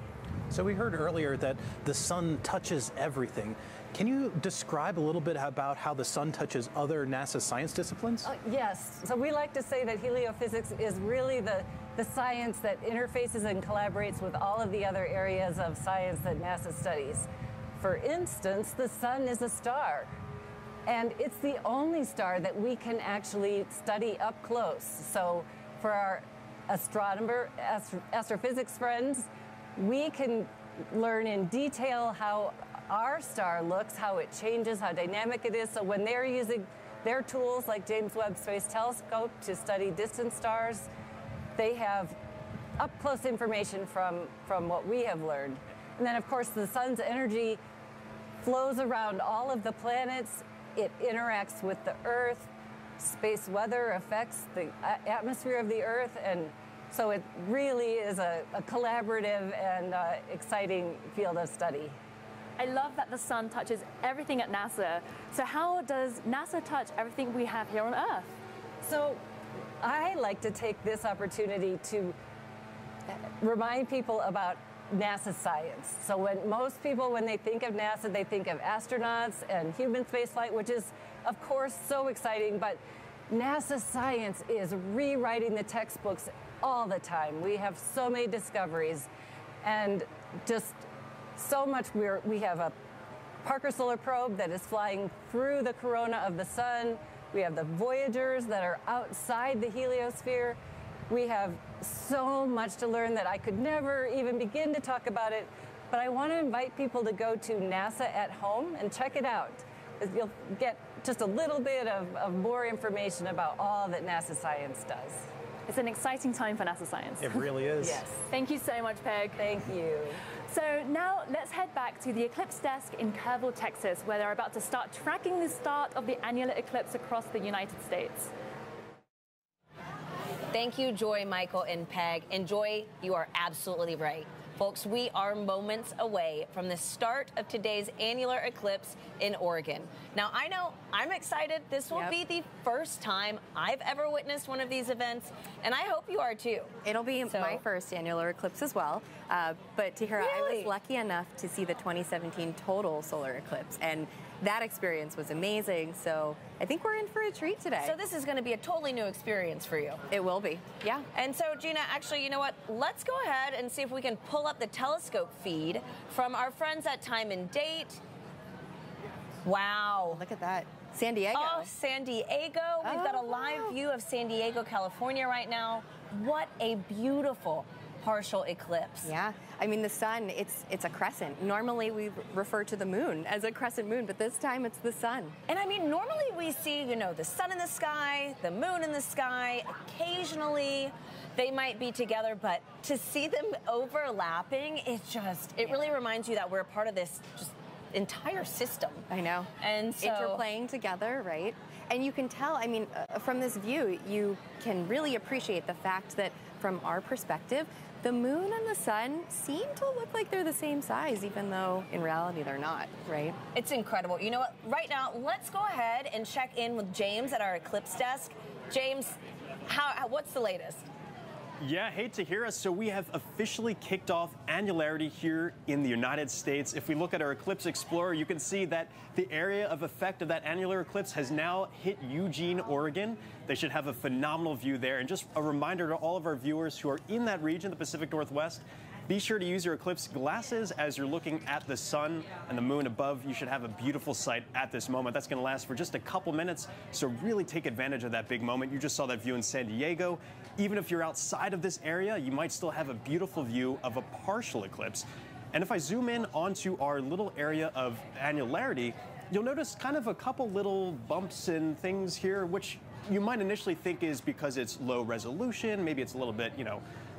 [SPEAKER 7] So we heard earlier that the sun touches everything. Can you describe a little bit about how the sun touches other NASA science disciplines?
[SPEAKER 21] Yes. So we like to say that heliophysics is really the science that interfaces and collaborates with all of the other areas of science that NASA studies. For instance, the sun is a star. And it's the only star that we can actually study up close. So for our astrophysics friends, we can learn in detail how our star looks, how it changes, how dynamic it is. So when they're using their tools like James Webb Space Telescope to study distant stars, they have up-close information from what we have learned. And then, of course, the sun's energy flows around all of the planets. It interacts with the Earth. Space weather affects the atmosphere of the Earth. And so it really is a collaborative and exciting field of study.
[SPEAKER 6] I love that the sun touches everything at NASA. So how does NASA touch everything we have here on Earth?
[SPEAKER 21] So I like to take this opportunity to remind people about NASA science. So most people, when they think of NASA, they think of astronauts and human spaceflight, which is, of course, so exciting. But NASA science is rewriting the textbooks all the time. We have so many discoveries and just so much. We have a Parker Solar Probe that is flying through the corona of the sun. We have the Voyagers that are outside the heliosphere. We have so much to learn that I could never even begin to talk about it, but I want to invite people to go to NASA at Home and check it out. You'll get just a little bit of more information about all that NASA science does.
[SPEAKER 6] It's an exciting time for NASA science.
[SPEAKER 7] It really is.
[SPEAKER 21] Yes.
[SPEAKER 6] Thank you so much, Peg.
[SPEAKER 21] Thank you.
[SPEAKER 6] So now let's head back to the Eclipse desk in Kerrville, Texas, where they're about to start tracking the start of the annular eclipse across the United States.
[SPEAKER 1] Thank you, Joy, Michael, and Peg. And Joy, you are absolutely right. Folks, we are moments away from the start of today's annular eclipse in Oregon. Now, I know I'm excited. This will be the first time I've ever witnessed one of these events, and I hope you are too.
[SPEAKER 2] It'll be my first annular eclipse as well. But Tahira, I was lucky enough to see the 2017 total solar eclipse, and that experience was amazing. So I think we're in for a treat today.
[SPEAKER 1] So this is going to be a totally new experience for you.
[SPEAKER 2] It will be, yeah.
[SPEAKER 1] And so, Gina, actually, you know what? Let's go ahead and see if we can pull up the telescope feed from our friends at Time and Date. Wow.
[SPEAKER 2] Look at that. San Diego.
[SPEAKER 1] Oh, San Diego. We've got a live view of San Diego, California right now. What a beautiful partial eclipse.
[SPEAKER 2] Yeah, I mean the sun, it's a crescent. Normally we refer to the moon as a crescent moon, but this time it's the sun.
[SPEAKER 1] And I mean, normally we see, you know, the sun in the sky, the moon in the sky. Occasionally they might be together, but to see them overlapping, it really reminds you that we're a part of this just entire system.
[SPEAKER 2] I know.
[SPEAKER 1] And so
[SPEAKER 2] interplaying together, right? And you can tell, I mean, from this view, you can really appreciate the fact that from our perspective, the moon and the sun seem to look like they're the same size, even though in reality they're not, right?
[SPEAKER 1] It's incredible. You know what? Right now, let's go ahead and check in with James at our Eclipse desk. James, what's the latest?
[SPEAKER 3] Yeah, hey Tahira, so we have officially kicked off annularity here in the United States. If we look at our Eclipse Explorer, you can see that the area of effect of that annular eclipse has now hit Eugene, Oregon. They should have a phenomenal view there. And just a reminder to all of our viewers who are in that region, the Pacific Northwest, be sure to use your eclipse glasses as you're looking at the sun and the moon above. You should have a beautiful sight at this moment. That's going to last for just a couple minutes, so really take advantage of that big moment. You just saw that view in San Diego. Even if you're outside of this area, you might still have a beautiful view of a partial eclipse. And if I zoom in onto our little area of annularity, you'll notice kind of a couple little bumps and things here, which you might initially think is because it's low resolution. Maybe it's a little bit,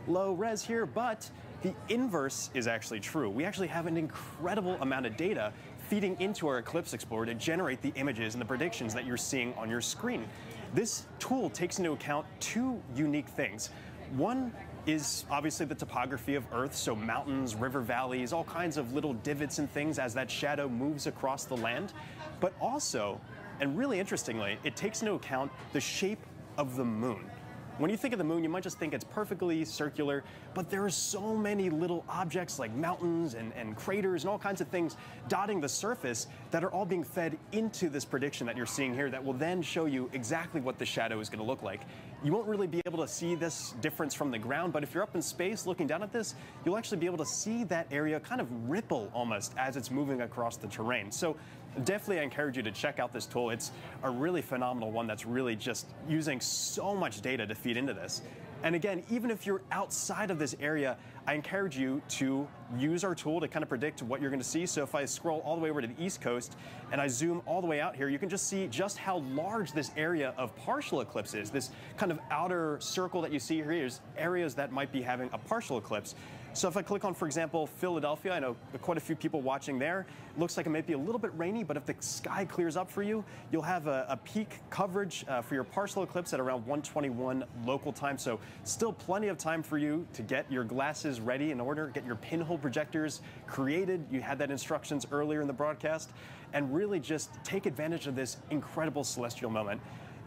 [SPEAKER 3] low res here, but the inverse is actually true. We actually have an incredible amount of data feeding into our Eclipse Explorer to generate the images and the predictions that you're seeing on your screen. This tool takes into account two unique things. One is obviously the topography of Earth, so mountains, river valleys, all kinds of little divots and things as that shadow moves across the land. But also, and really interestingly, it takes into account the shape of the moon. When you think of the moon, you might just think it's perfectly circular, but there are so many little objects like mountains and craters and all kinds of things dotting the surface that are all being fed into this prediction that you're seeing here that will then show you exactly what the shadow is going to look like. You won't really be able to see this difference from the ground, but if you're up in space looking down at this, you'll actually be able to see that area kind of ripple almost as it's moving across the terrain. So definitely I encourage you to check out this tool. It's a really phenomenal one that's really just using so much data to feed into this. And again, even if you're outside of this area, I encourage you to use our tool to kind of predict what you're going to see. So if I scroll all the way over to the East Coast and I zoom all the way out here, you can just see just how large this area of partial eclipse is. This kind of outer circle that you see here is areas that might be having a partial eclipse. So if I click on, for example, Philadelphia, I know quite a few people watching there. It looks like it might be a little bit rainy, but if the sky clears up for you, you'll have a peak coverage for your partial eclipse at around 1:21 local time. So still plenty of time for you to get your glasses ready in order, get your pinhole projectors created. You had that instructions earlier in the broadcast, and really just take advantage of this incredible celestial moment.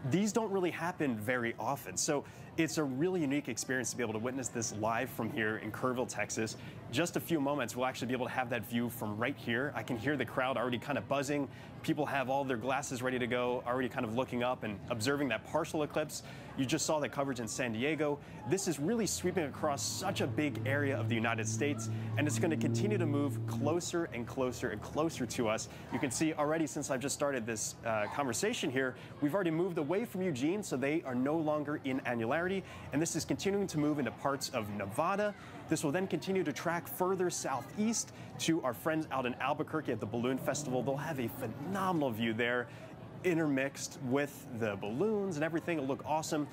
[SPEAKER 3] These don't really happen very often, so it's a really unique experience to be able to witness this live from here in Kerrville, Texas. Just a few moments, we'll actually be able to have that view from right here. I can hear the crowd already kind of buzzing. People have all their glasses ready to go, already kind of looking up and observing that partial eclipse. You just saw that coverage in San Diego. This is really sweeping across such a big area of the United States, and it's going to continue to move closer and closer and closer to us. You can see already since I've just started this conversation here, we've already moved away from Eugene, so they are no longer in annularity, and this is continuing to move into parts of Nevada. This will then continue to track further southeast to our friends out in Albuquerque at the Balloon Festival. They'll have a phenomenal view there, intermixed with the balloons and everything. It'll look awesome.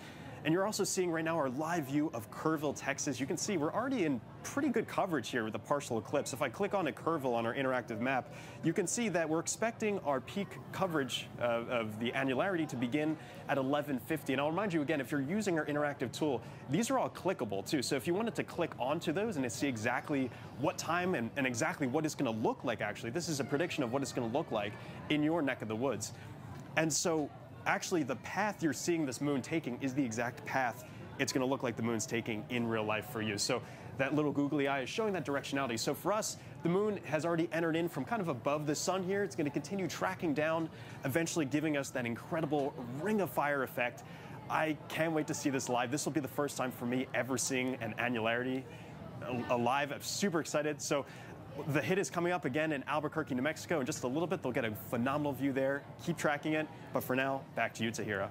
[SPEAKER 3] And you're also seeing right now our live view of Kerrville, Texas. You can see we're already in pretty good coverage here with the partial eclipse. If I click on a Kerrville on our interactive map, you can see that we're expecting our peak coverage of the annularity to begin at 11:50. And I'll remind you again, if you're using our interactive tool, these are all clickable too. So if you wanted to click onto those and to see exactly what time and exactly what it's going to look like, actually, this is a prediction of what it's going to look like in your neck of the woods. And so actually, the path you're seeing this moon taking is the exact path it's going to look like the moon's taking in real life for you. So that little googly eye is showing that directionality. So for us, the moon has already entered in from kind of above the sun here. It's going to continue tracking down, eventually giving us that incredible ring of fire effect. I can't wait to see this live. This will be the first time for me ever seeing an annularity live. I'm super excited. So the hit is coming up again in Albuquerque, New Mexico. In just a little bit, they'll get a phenomenal view there. Keep tracking it. But for now, back to you, Tahira.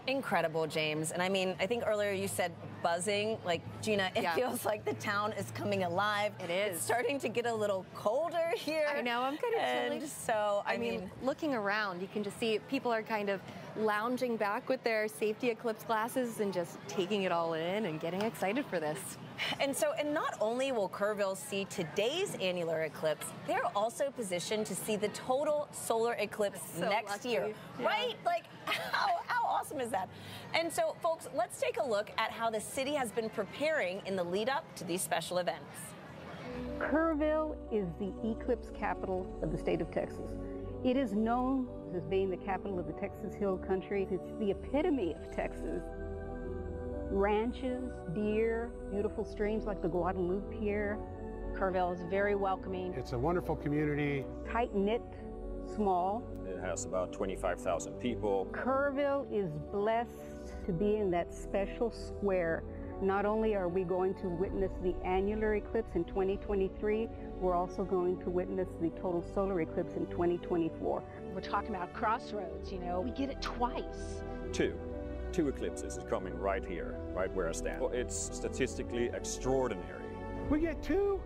[SPEAKER 1] Incredible, James. And I mean, I think earlier you said buzzing. Like, Gina, it feels like the town is coming alive.
[SPEAKER 2] It is.
[SPEAKER 1] It's starting to get a little colder here.
[SPEAKER 2] I know, I'm kind of chilly.
[SPEAKER 1] So,
[SPEAKER 2] I mean, looking around, you can just see people are kind of lounging back with their safety eclipse glasses and just taking it all in and getting excited for this.
[SPEAKER 1] And not only will Kerrville see today's annular eclipse, they're also positioned to see the total solar eclipse next year.
[SPEAKER 2] Yeah.
[SPEAKER 1] Right? Like, how awesome is that? And so, folks, let's take a look at how the city has been preparing in the lead up to these special events.
[SPEAKER 4] Kerrville is the eclipse capital of the state of Texas. It is known as being the capital of the Texas Hill Country. It's the epitome of Texas. Ranches, deer, beautiful streams like the Guadalupe here.
[SPEAKER 22] Kerrville is very welcoming.
[SPEAKER 23] It's a wonderful community.
[SPEAKER 4] Tight-knit, small.
[SPEAKER 24] It has about 25,000 people.
[SPEAKER 4] Kerrville is blessed to be in that special square. Not only are we going to witness the annular eclipse in 2023, we're also going to witness the total solar eclipse in 2024.
[SPEAKER 22] We're talking about crossroads, you know, we get it twice.
[SPEAKER 24] Two eclipses is coming right here, right where I stand. Well, it's statistically extraordinary.
[SPEAKER 23] We get two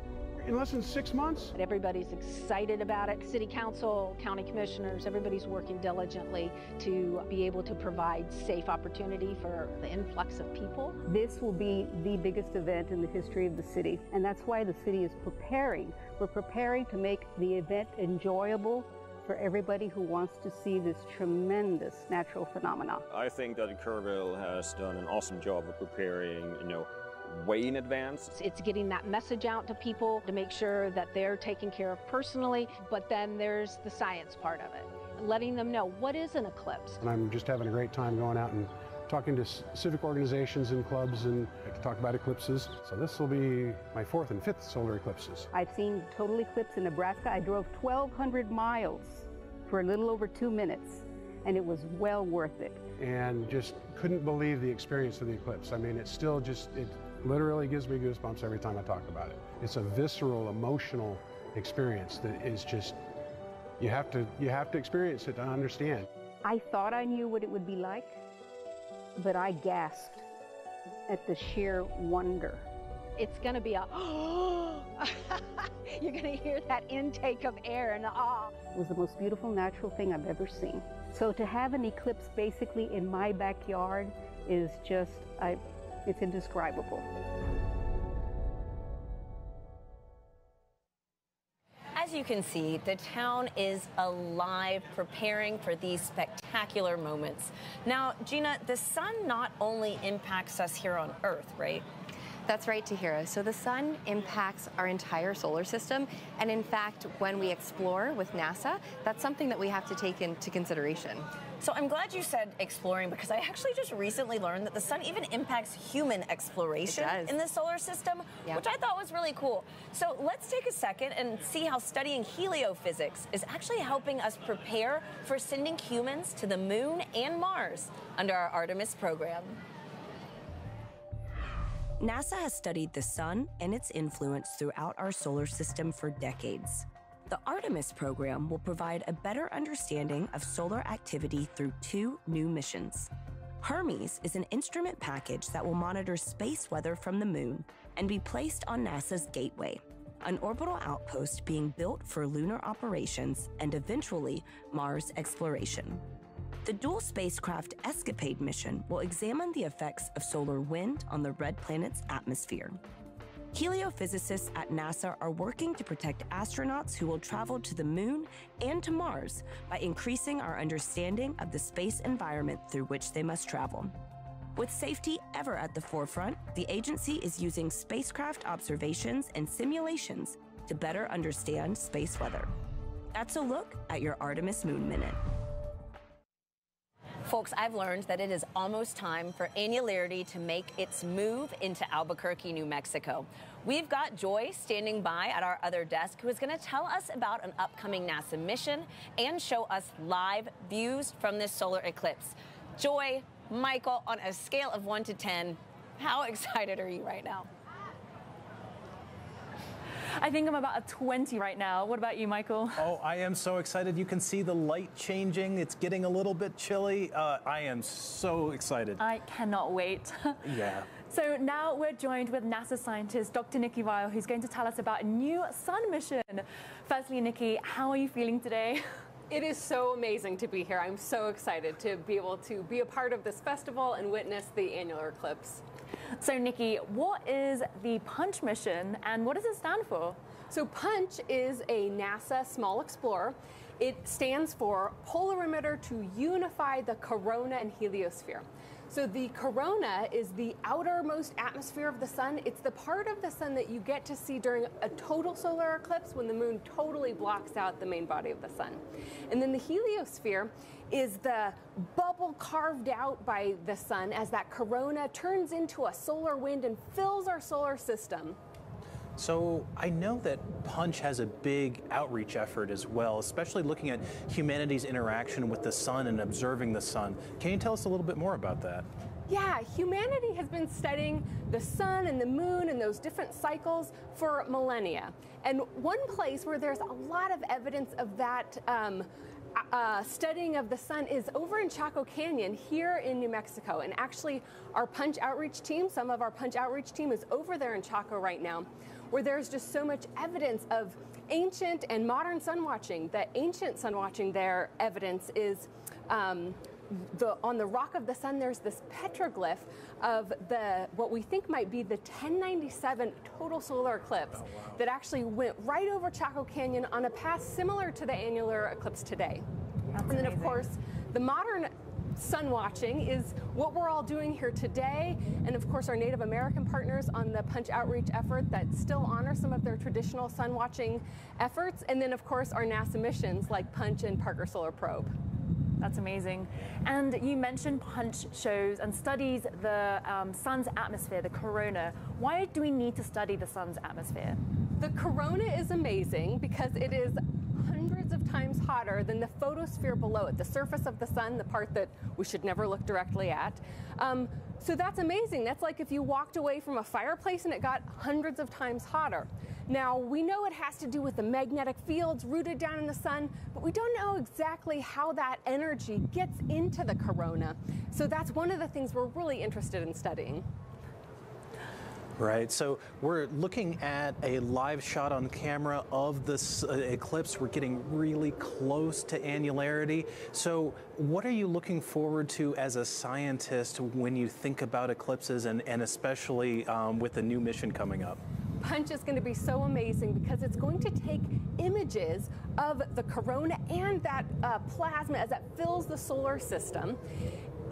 [SPEAKER 23] in less than 6 months.
[SPEAKER 22] Everybody's excited about it. City council, county commissioners, everybody's working diligently to be able to provide safe opportunity for the influx of people.
[SPEAKER 4] This will be the biggest event in the history of the city, and that's why the city is preparing. We're preparing to make the event enjoyable for everybody who wants to see this tremendous natural phenomena.
[SPEAKER 24] I think that Kerrville has done an awesome job of preparing, way in advance.
[SPEAKER 22] It's getting that message out to people to make sure that they're taken care of personally, but then there's the science part of it. Letting them know what is an eclipse.
[SPEAKER 23] And I'm just having a great time going out and talking to civic organizations and clubs and to talk about eclipses. So this will be my 4th and 5th solar eclipses.
[SPEAKER 4] I've seen total eclipse in Nebraska. I drove 1,200 miles for a little over 2 minutes, and it was well worth it.
[SPEAKER 23] And just couldn't believe the experience of the eclipse. I mean, it's still just, it literally gives me goosebumps every time I talk about it. It's a visceral, emotional experience that is just, you have to experience it to understand.
[SPEAKER 4] I thought I knew what it would be like, but I gasped at the sheer wonder.
[SPEAKER 22] It's going to be a, you're going to hear that intake of air and awe.
[SPEAKER 4] It was the most beautiful natural thing I've ever seen. So to have an eclipse basically in my backyard is just, it's indescribable.
[SPEAKER 1] As you can see, the town is alive, preparing for these spectacular moments. Now, Gina, the sun not only impacts us here on Earth, right?
[SPEAKER 2] That's right, Tahira. So the sun impacts our entire solar system. And in fact, when we explore with NASA, that's something that we have to take into consideration.
[SPEAKER 1] So I'm glad you said exploring, because I actually just recently learned that the sun even impacts human exploration in the solar system, which I thought was really cool. So let's take a second and see how studying heliophysics is actually helping us prepare for sending humans to the moon and Mars under our Artemis program.
[SPEAKER 5] NASA has studied the sun and its influence throughout our solar system for decades. The Artemis program will provide a better understanding of solar activity through 2 new missions. Hermes is an instrument package that will monitor space weather from the moon and be placed on NASA's Gateway, an orbital outpost being built for lunar operations and eventually Mars exploration. The dual spacecraft Escapade mission will examine the effects of solar wind on the red planet's atmosphere. Heliophysicists at NASA are working to protect astronauts who will travel to the moon and to Mars by increasing our understanding of the space environment through which they must travel. With safety ever at the forefront, the agency is using spacecraft observations and simulations to better understand space weather. That's a look at your Artemis Moon Minute.
[SPEAKER 1] Folks, I've learned that it is almost time for Annularity to make its move into Albuquerque, New Mexico. We've got Joy standing by at our other desk, who is going to tell us about an upcoming NASA mission and show us live views from this solar eclipse. Joy, Michael, on a scale of 1 to 10, how excited are you right now?
[SPEAKER 6] I think I'm about a 20 right now. What about you, Michael?
[SPEAKER 7] Oh, I am so excited. You can see the light changing. It's getting a little bit chilly. I am so excited.
[SPEAKER 6] I cannot wait.
[SPEAKER 7] Yeah.
[SPEAKER 6] So now we're joined with NASA scientist Dr. Nikki Weil, who's going to tell us about a new sun mission. Firstly, Nikki, how are you feeling today?
[SPEAKER 8] It is so amazing to be here. I'm so excited to be able to be a part of this festival and witness the annular eclipse.
[SPEAKER 6] So Nikki, what is the PUNCH mission and what does it stand for?
[SPEAKER 8] So PUNCH is a NASA small explorer. It stands for Polarimeter to Unify the Corona and Heliosphere. So the corona is the outermost atmosphere of the sun. It's the part of the sun that you get to see during a total solar eclipse when the moon totally blocks out the main body of the sun. And then the heliosphere is the bubble carved out by the sun as that corona turns into a solar wind and fills our solar system.
[SPEAKER 7] So I know that PUNCH has a big outreach effort as well, especially looking at humanity's interaction with the sun and observing the sun. Can you tell us a little bit more about that?
[SPEAKER 8] Yeah, humanity has been studying the sun and the moon and those different cycles for millennia. And one place where there's a lot of evidence of that studying of the sun is over in Chaco Canyon here in New Mexico. And actually our PUNCH outreach team, some of our PUNCH outreach team is over there in Chaco right now, where there's just so much evidence of ancient and modern sun watching. The ancient sun watching there evidence is on the rock of the sun, there's this petroglyph of what we think might be the 1097 total solar eclipse that actually went right over Chaco Canyon on a path similar to the annular eclipse today. And then of course, the modern sun watching is what we're all doing here today, and of course our Native American partners on the PUNCH outreach effort that still honor some of their traditional sun watching efforts, and then of course our NASA missions like PUNCH and Parker Solar Probe.
[SPEAKER 6] That's amazing. And you mentioned Punch shows and studies the sun's atmosphere, the corona. Why do we need to study the sun's atmosphere?
[SPEAKER 8] The corona is amazing because it is hundreds of times hotter than the photosphere below it, the surface of the sun, the part that we should never look directly at. So that's amazing. That's like if you walked away from a fireplace and it got hundreds of times hotter. Now, we know it has to do with the magnetic fields rooted down in the sun, but we don't know exactly how that energy gets into the corona. So that's one of the things we're really interested in studying.
[SPEAKER 7] Right, so we're looking at a live shot on camera of this eclipse. We're getting really close to annularity. So what are you looking forward to as a scientist when you think about eclipses and especially with the new mission coming up?
[SPEAKER 8] Punch is going to be so amazing because it's going to take images of the corona and that plasma as it fills the solar system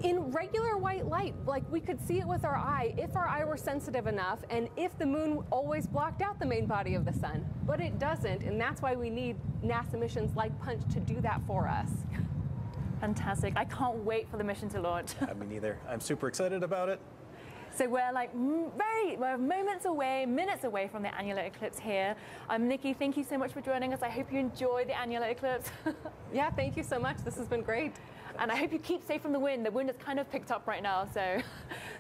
[SPEAKER 8] in regular white light, like we could see it with our eye if our eye were sensitive enough and if the moon always blocked out the main body of the sun. But it doesn't, and that's why we need NASA missions like Punch to do that for us.
[SPEAKER 6] Fantastic. I can't wait for the mission to launch.
[SPEAKER 7] Me neither. I'm super excited about it.
[SPEAKER 6] So we're like we're moments away, minutes away from the annular eclipse here. Nikki, thank you so much for joining us. I hope you enjoy the annular eclipse.
[SPEAKER 8] Yeah, thank you so much. This has been great.
[SPEAKER 6] And I hope you keep safe from the wind. The wind is kind of picked up right now.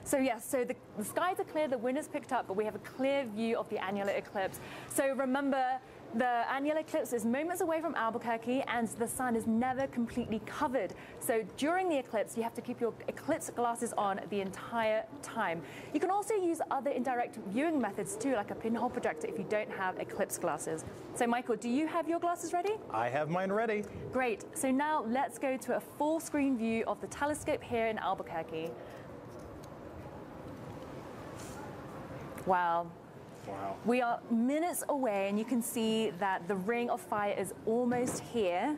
[SPEAKER 6] So yes, so the skies are clear, the wind is picked up, but we have a clear view of the annular eclipse. So remember, the annular eclipse is moments away from Albuquerque and the sun is never completely covered. So during the eclipse, you have to keep your eclipse glasses on the entire time. You can also use other indirect viewing methods too, like a pinhole projector if you don't have eclipse glasses. So Michael, do you have your glasses ready?
[SPEAKER 7] I have mine ready.
[SPEAKER 6] Great. So now let's go to a full screen view of the telescope here in Albuquerque. Wow.
[SPEAKER 7] Wow.
[SPEAKER 6] We are minutes away and you can see that the ring of fire is almost here.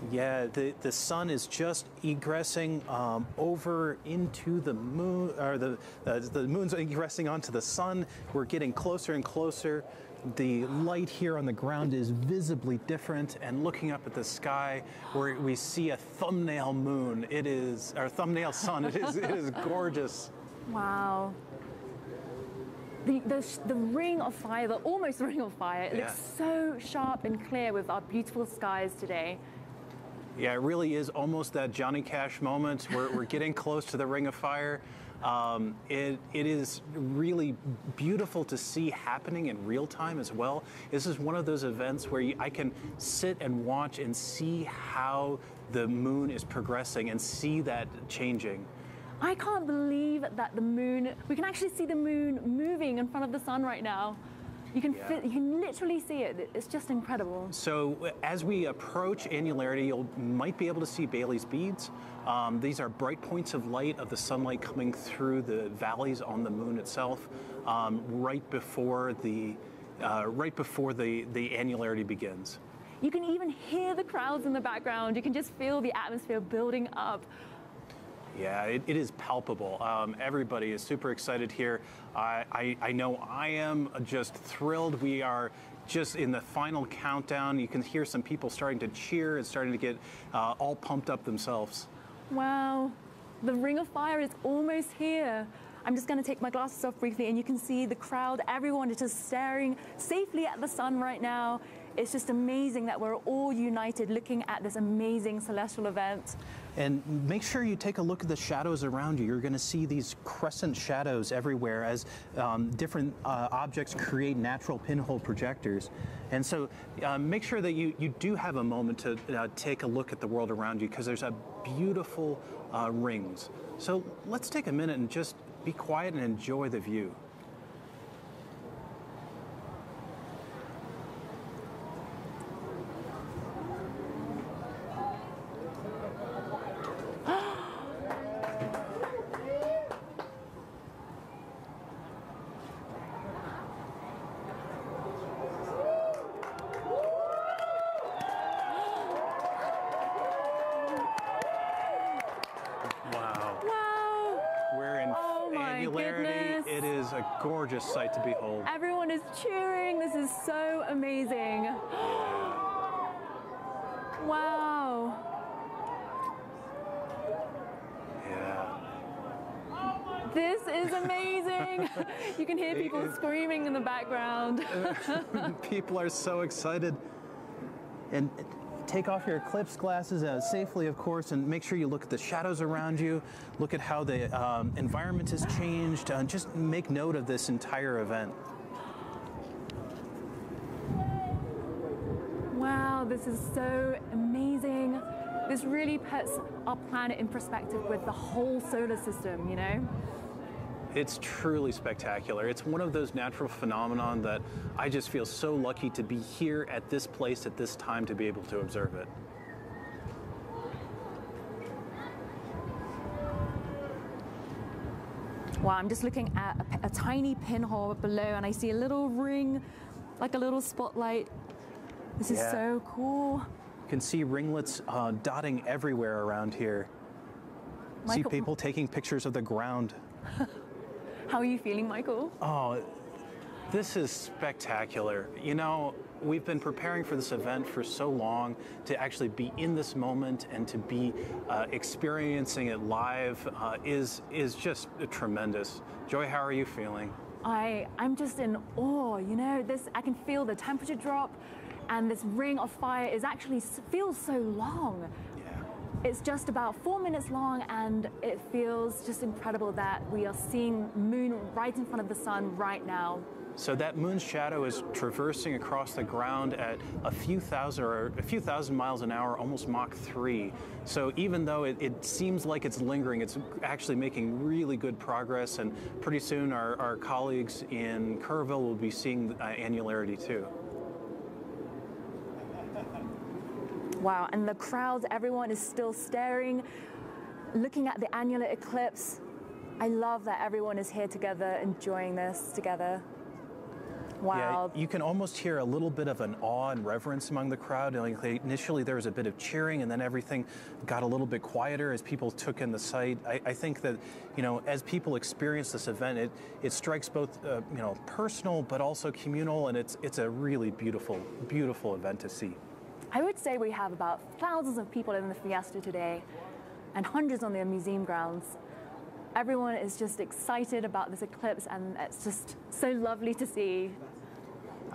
[SPEAKER 7] Yeah, the sun is just egressing over into the moon, or the moon's egressing onto the sun. We're getting closer and closer. The light here on the ground is visibly different, and looking up at the sky where we see a thumbnail moon, it is, or thumbnail sun, it is gorgeous.
[SPEAKER 6] Wow. The ring of fire, the almost ring of fire, it looks so sharp and clear with our beautiful skies today.
[SPEAKER 7] Yeah, it really is almost that Johnny Cash moment. We're getting close to the ring of fire. It is really beautiful to see happening in real time as well. This is one of those events where I can sit and watch and see how the moon is progressing and see that changing.
[SPEAKER 6] I can't believe that the moon, we can actually see the moon moving in front of the sun right now. You can, you can literally see it. It's just incredible.
[SPEAKER 7] So as we approach annularity, you might be able to see Bailey's beads. These are bright points of light of the sunlight coming through the valleys on the moon itself, right before the annularity begins.
[SPEAKER 6] You can even hear the crowds in the background. You can just feel the atmosphere building up.
[SPEAKER 7] Yeah, it is palpable. Everybody is super excited here. I know I am just thrilled. We are just in the final countdown. You can hear some people starting to cheer and starting to get all pumped up themselves.
[SPEAKER 6] Wow, the ring of fire is almost here. I'm just going to take my glasses off briefly and you can see the crowd. Everyone is just staring safely at the sun right now. It's just amazing that we're all united looking at this amazing celestial event.
[SPEAKER 7] And make sure you take a look at the shadows around you. You're going to see these crescent shadows everywhere as different objects create natural pinhole projectors. And so make sure that you do have a moment to take a look at the world around you, because there's a beautiful rings. So let's take a minute and just be quiet and enjoy the view. It is a gorgeous sight to behold.
[SPEAKER 6] Everyone is cheering. This is so amazing. Wow. This is amazing. You can hear people screaming in the background.
[SPEAKER 7] People are so excited. And take off your Eclipse glasses safely, of course, and make sure you look at the shadows around you, look at how the environment has changed, just make note of this entire event.
[SPEAKER 6] Wow, this is so amazing. This really puts our planet in perspective with the whole solar system, you know?
[SPEAKER 7] It's truly spectacular. It's one of those natural phenomenon that I just feel so lucky to be here at this place at this time to be able to observe it.
[SPEAKER 6] Wow, I'm just looking at a tiny pinhole below and I see a little ring, like a little spotlight. This is so cool.
[SPEAKER 7] You can see ringlets dotting everywhere around here.
[SPEAKER 6] Michael,
[SPEAKER 7] see people taking pictures of the ground.
[SPEAKER 6] How are you feeling, Michael?
[SPEAKER 7] Oh, this is spectacular. You know, we've been preparing for this event for so long. To actually be in this moment and to be experiencing it live is just tremendous. Joy, how are you feeling?
[SPEAKER 6] I'm just in awe. You know, I can feel the temperature drop, and this ring of fire feels so long. It's just about 4 minutes long, and it feels just incredible that we are seeing moon right in front of the sun right now.
[SPEAKER 7] So that moon's shadow is traversing across the ground at a few thousand miles an hour, almost Mach 3. So even though it seems like it's lingering, it's actually making really good progress, and pretty soon our colleagues in Kerrville will be seeing annularity too.
[SPEAKER 6] Wow, and the crowds, everyone is still staring, looking at the annular eclipse. I love that everyone is here together, enjoying this together. Wow.
[SPEAKER 7] Yeah, you can almost hear a little bit of an awe and reverence among the crowd. Initially, there was a bit of cheering, and then everything got a little bit quieter as people took in the sight. I think that, you know, as people experience this event, it strikes both, you know, personal but also communal, and it's a really beautiful, beautiful event to see.
[SPEAKER 6] I would say we have about thousands of people in the fiesta today and hundreds on the museum grounds. Everyone is just excited about this eclipse, and it's just so lovely to see.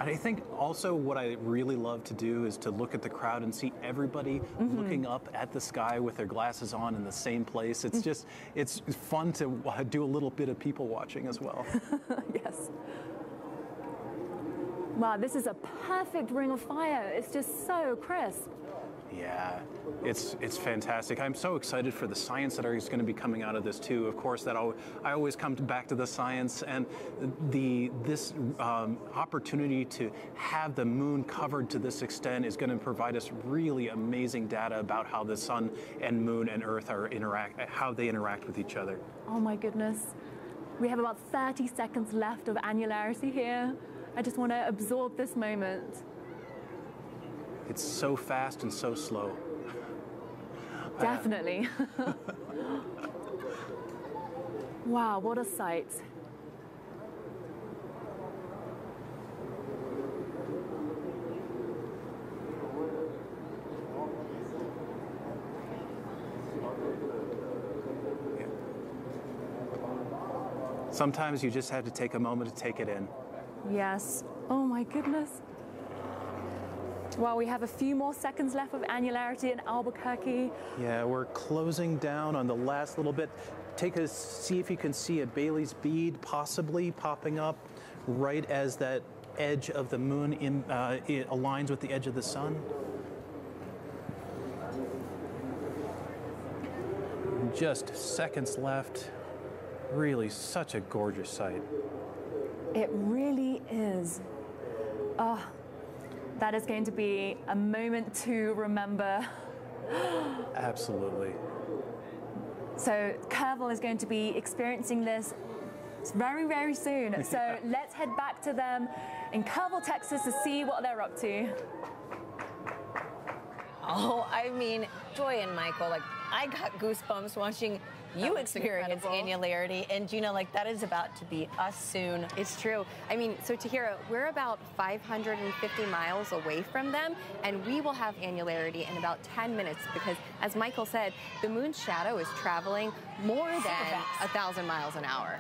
[SPEAKER 7] And I think also what I really love to do is to look at the crowd and see everybody looking up at the sky with their glasses on in the same place. It's just, it's fun to do a little bit of people watching as well.
[SPEAKER 6] Yes. Wow, this is a perfect ring of fire. It's just so crisp.
[SPEAKER 7] Yeah, it's fantastic. I'm so excited for the science that is going to be coming out of this too. Of course, I always come back to the science, and this opportunity to have the moon covered to this extent is going to provide us really amazing data about how the sun and moon and Earth how they interact with each other.
[SPEAKER 6] Oh my goodness. We have about 30 seconds left of annularity here. I just want to absorb this moment.
[SPEAKER 7] It's so fast and so slow.
[SPEAKER 6] Definitely. Wow, what a sight.
[SPEAKER 7] Sometimes you just have to take a moment to take it in.
[SPEAKER 6] Yes. Oh my goodness. Well, we have a few more seconds left of annularity in Albuquerque.
[SPEAKER 7] Yeah, we're closing down on the last little bit. See if you can see a Bailey's bead possibly popping up right as that edge of the moon it aligns with the edge of the sun. Just seconds left. Really such a gorgeous sight.
[SPEAKER 6] It really is. Oh, that is going to be a moment to remember.
[SPEAKER 7] Absolutely.
[SPEAKER 6] So Kerrville is going to be experiencing this very, very soon. So let's head back to them in Kerrville, Texas to see what they're up to.
[SPEAKER 1] Oh, I mean, Joy and Michael, like, I got goosebumps watching you experience annularity, and Gina, like, that is about to be us soon.
[SPEAKER 2] It's true. I mean, so Tahira, we're about 550 miles away from them, and we will have annularity in about 10 minutes because, as Michael said, the moon's shadow is traveling more than 1,000 miles an hour.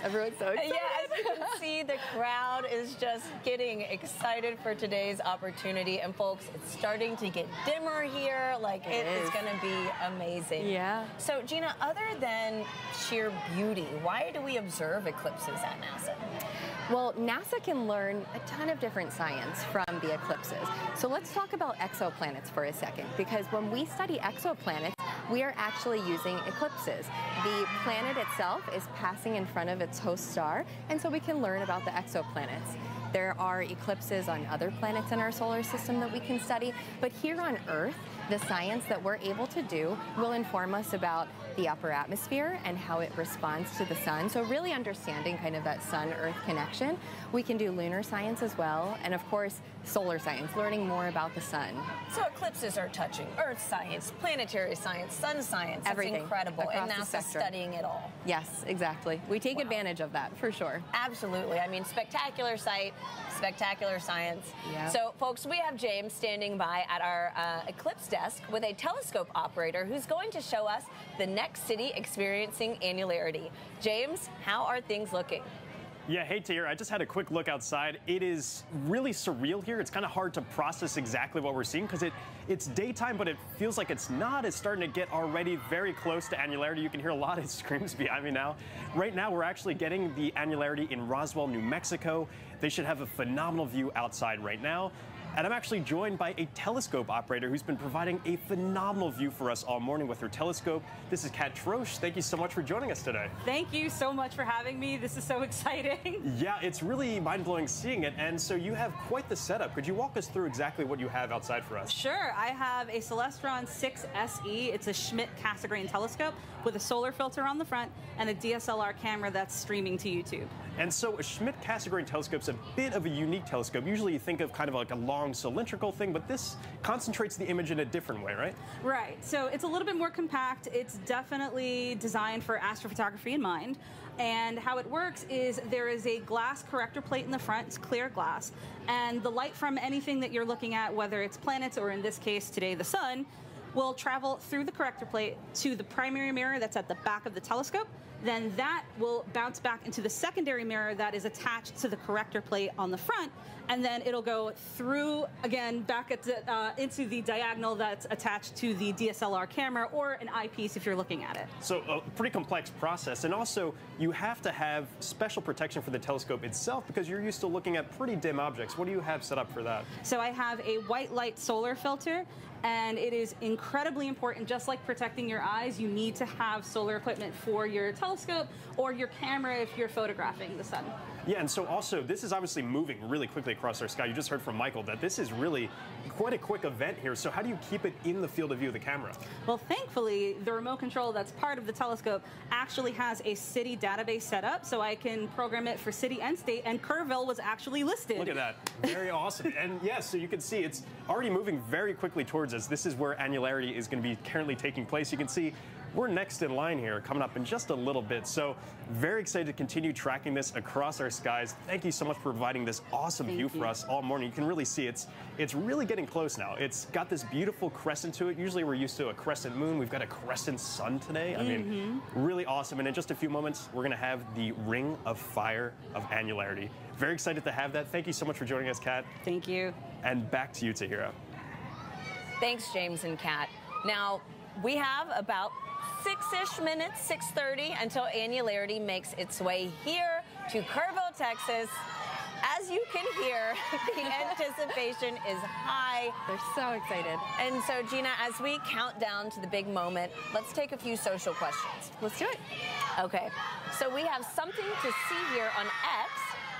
[SPEAKER 2] Everyone's so excited.
[SPEAKER 1] Yeah, as you can see, the crowd is just getting excited for today's opportunity. And folks, it's starting to get dimmer here. Like, it is going to be amazing.
[SPEAKER 2] Yeah.
[SPEAKER 1] So, Gina, other than sheer beauty, why do we observe eclipses at NASA?
[SPEAKER 2] Well, NASA can learn a ton of different science from the eclipses. So let's talk about exoplanets for a second, because when we study exoplanets, we are actually using eclipses. The planet itself is passing in front of its host star, and so we can learn about the exoplanets. There are eclipses on other planets in our solar system that we can study, but here on Earth, the science that we're able to do will inform us about the upper atmosphere and how it responds to the sun. So really understanding kind of that sun-Earth connection. We can do lunar science as well, and of course, solar science, learning more about the sun.
[SPEAKER 1] So eclipses are touching Earth science, planetary science, sun science.
[SPEAKER 2] Everything.
[SPEAKER 1] It's incredible. And
[SPEAKER 2] Across the
[SPEAKER 1] NASA's
[SPEAKER 2] spectrum.
[SPEAKER 1] studying it all.
[SPEAKER 2] Yes, exactly. We take advantage of that, for sure.
[SPEAKER 1] Absolutely. I mean, spectacular sight, spectacular science.
[SPEAKER 2] Yeah.
[SPEAKER 1] So, folks, we have James standing by at our Eclipse desk with a telescope operator who's going to show us the next city experiencing annularity. James, how are things looking?
[SPEAKER 3] Yeah, hey Tahira, I just had a quick look outside. It is really surreal here. It's kind of hard to process exactly what we're seeing because it's daytime, but it feels like it's not. It's starting to get already very close to annularity. You can hear a lot of screams behind me now. Right now, we're actually getting the annularity in Roswell, New Mexico. They should have a phenomenal view outside right now. And I'm actually joined by a telescope operator who's been providing a phenomenal view for us all morning with her telescope. This is Kat Troche. Thank you so much for joining us today.
[SPEAKER 9] Thank you so much for having me. This is so exciting.
[SPEAKER 3] Yeah, it's really mind-blowing seeing it. And so you have quite the setup. Could you walk us through exactly what you have outside for us?
[SPEAKER 9] Sure. I have a Celestron 6 SE. It's a Schmidt-Cassegrain telescope with a solar filter on the front and a DSLR camera that's streaming to YouTube.
[SPEAKER 3] And so a Schmidt-Cassegrain telescope is a bit of a unique telescope. Usually you think of kind of like a long cylindrical thing, but this concentrates the image in a different way, right?
[SPEAKER 9] Right. So it's a little bit more compact. It's definitely designed for astrophotography in mind. And how it works is there is a glass corrector plate in the front. It's clear glass. And the light from anything that you're looking at, whether it's planets or in this case today the sun, will travel through the corrector plate to the primary mirror that's at the back of the telescope. Then that will bounce back into the secondary mirror that is attached to the corrector plate on the front, and then it'll go through again back at the, into the diagonal that's attached to the DSLR camera or an eyepiece if you're looking at it.
[SPEAKER 3] So a pretty complex process, and also you have to have special protection for the telescope itself because you're used to looking at pretty dim objects. What do you have set up for that?
[SPEAKER 9] So I have a white light solar filter, and it is incredibly important. Just like protecting your eyes, you need to have solar equipment for your telescope or your camera if you're photographing the sun.
[SPEAKER 3] Yeah, and so also, this is obviously moving really quickly across our sky. You just heard from Michael that this is really quite a quick event here. So how do you keep it in the field of view of the camera?
[SPEAKER 9] Well, thankfully, the remote control that's part of the telescope actually has a city database set up, so I can program it for city and state, and Kerrville was actually listed.
[SPEAKER 3] Look at that. Very awesome. And yes, so you can see it's already moving very quickly towards us. This is where annularity is going to be currently taking place. You can see we're next in line here, coming up in just a little bit. So very excited to continue tracking this across our skies. Thank you so much for providing this awesome view for us all morning. You can really see it's really getting close now. It's got this beautiful crescent to it. Usually we're used to a crescent moon. We've got a crescent sun today. I mean, really awesome. And in just a few moments, we're going to have the ring of fire of annularity. Very excited to have that. Thank you so much for joining us, Kat.
[SPEAKER 9] Thank you.
[SPEAKER 3] And back to you, Tahira.
[SPEAKER 1] Thanks, James and Kat. Now, we have about 6-ish minutes, 6:30, until annularity makes its way here to Kerrville, Texas. As you can hear, the anticipation is high.
[SPEAKER 2] They're so excited.
[SPEAKER 1] And so, Gina, as we count down to the big moment, let's take a few social questions.
[SPEAKER 2] Let's do it.
[SPEAKER 1] Okay. So we have something to see here on X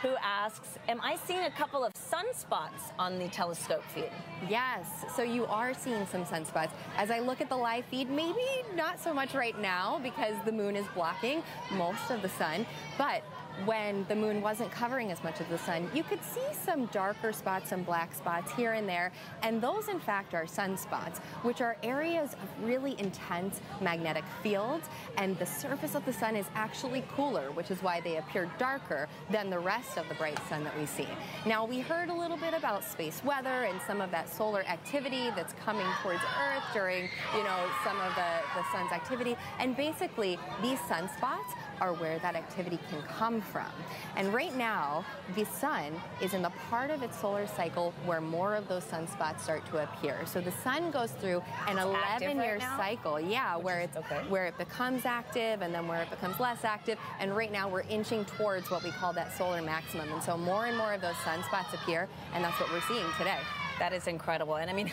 [SPEAKER 1] who asks, am I seeing a couple of sunspots on the telescope feed?
[SPEAKER 2] Yes, so you are seeing some sunspots. As I look at the live feed, maybe not so much right now because the moon is blocking most of the sun, but when the moon wasn't covering as much of the sun, you could see some darker spots, some black spots here and there, and those in fact are sunspots, which are areas of really intense magnetic fields, and the surface of the sun is actually cooler, which is why they appear darker than the rest of the bright sun that we see. Now, we heard a little bit about space weather and some of that solar activity that's coming towards Earth during, some of the sun's activity, and basically these sunspots are where that activity can come from. And right now, the sun is in the part of its solar cycle where more of those sunspots start to appear. So the sun goes through an 11-year cycle, where it becomes active and then where it becomes less active. And right now we're inching towards what we call that solar maximum. And so more and more of those sunspots appear, and that's what we're seeing today.
[SPEAKER 1] That is incredible. And I mean,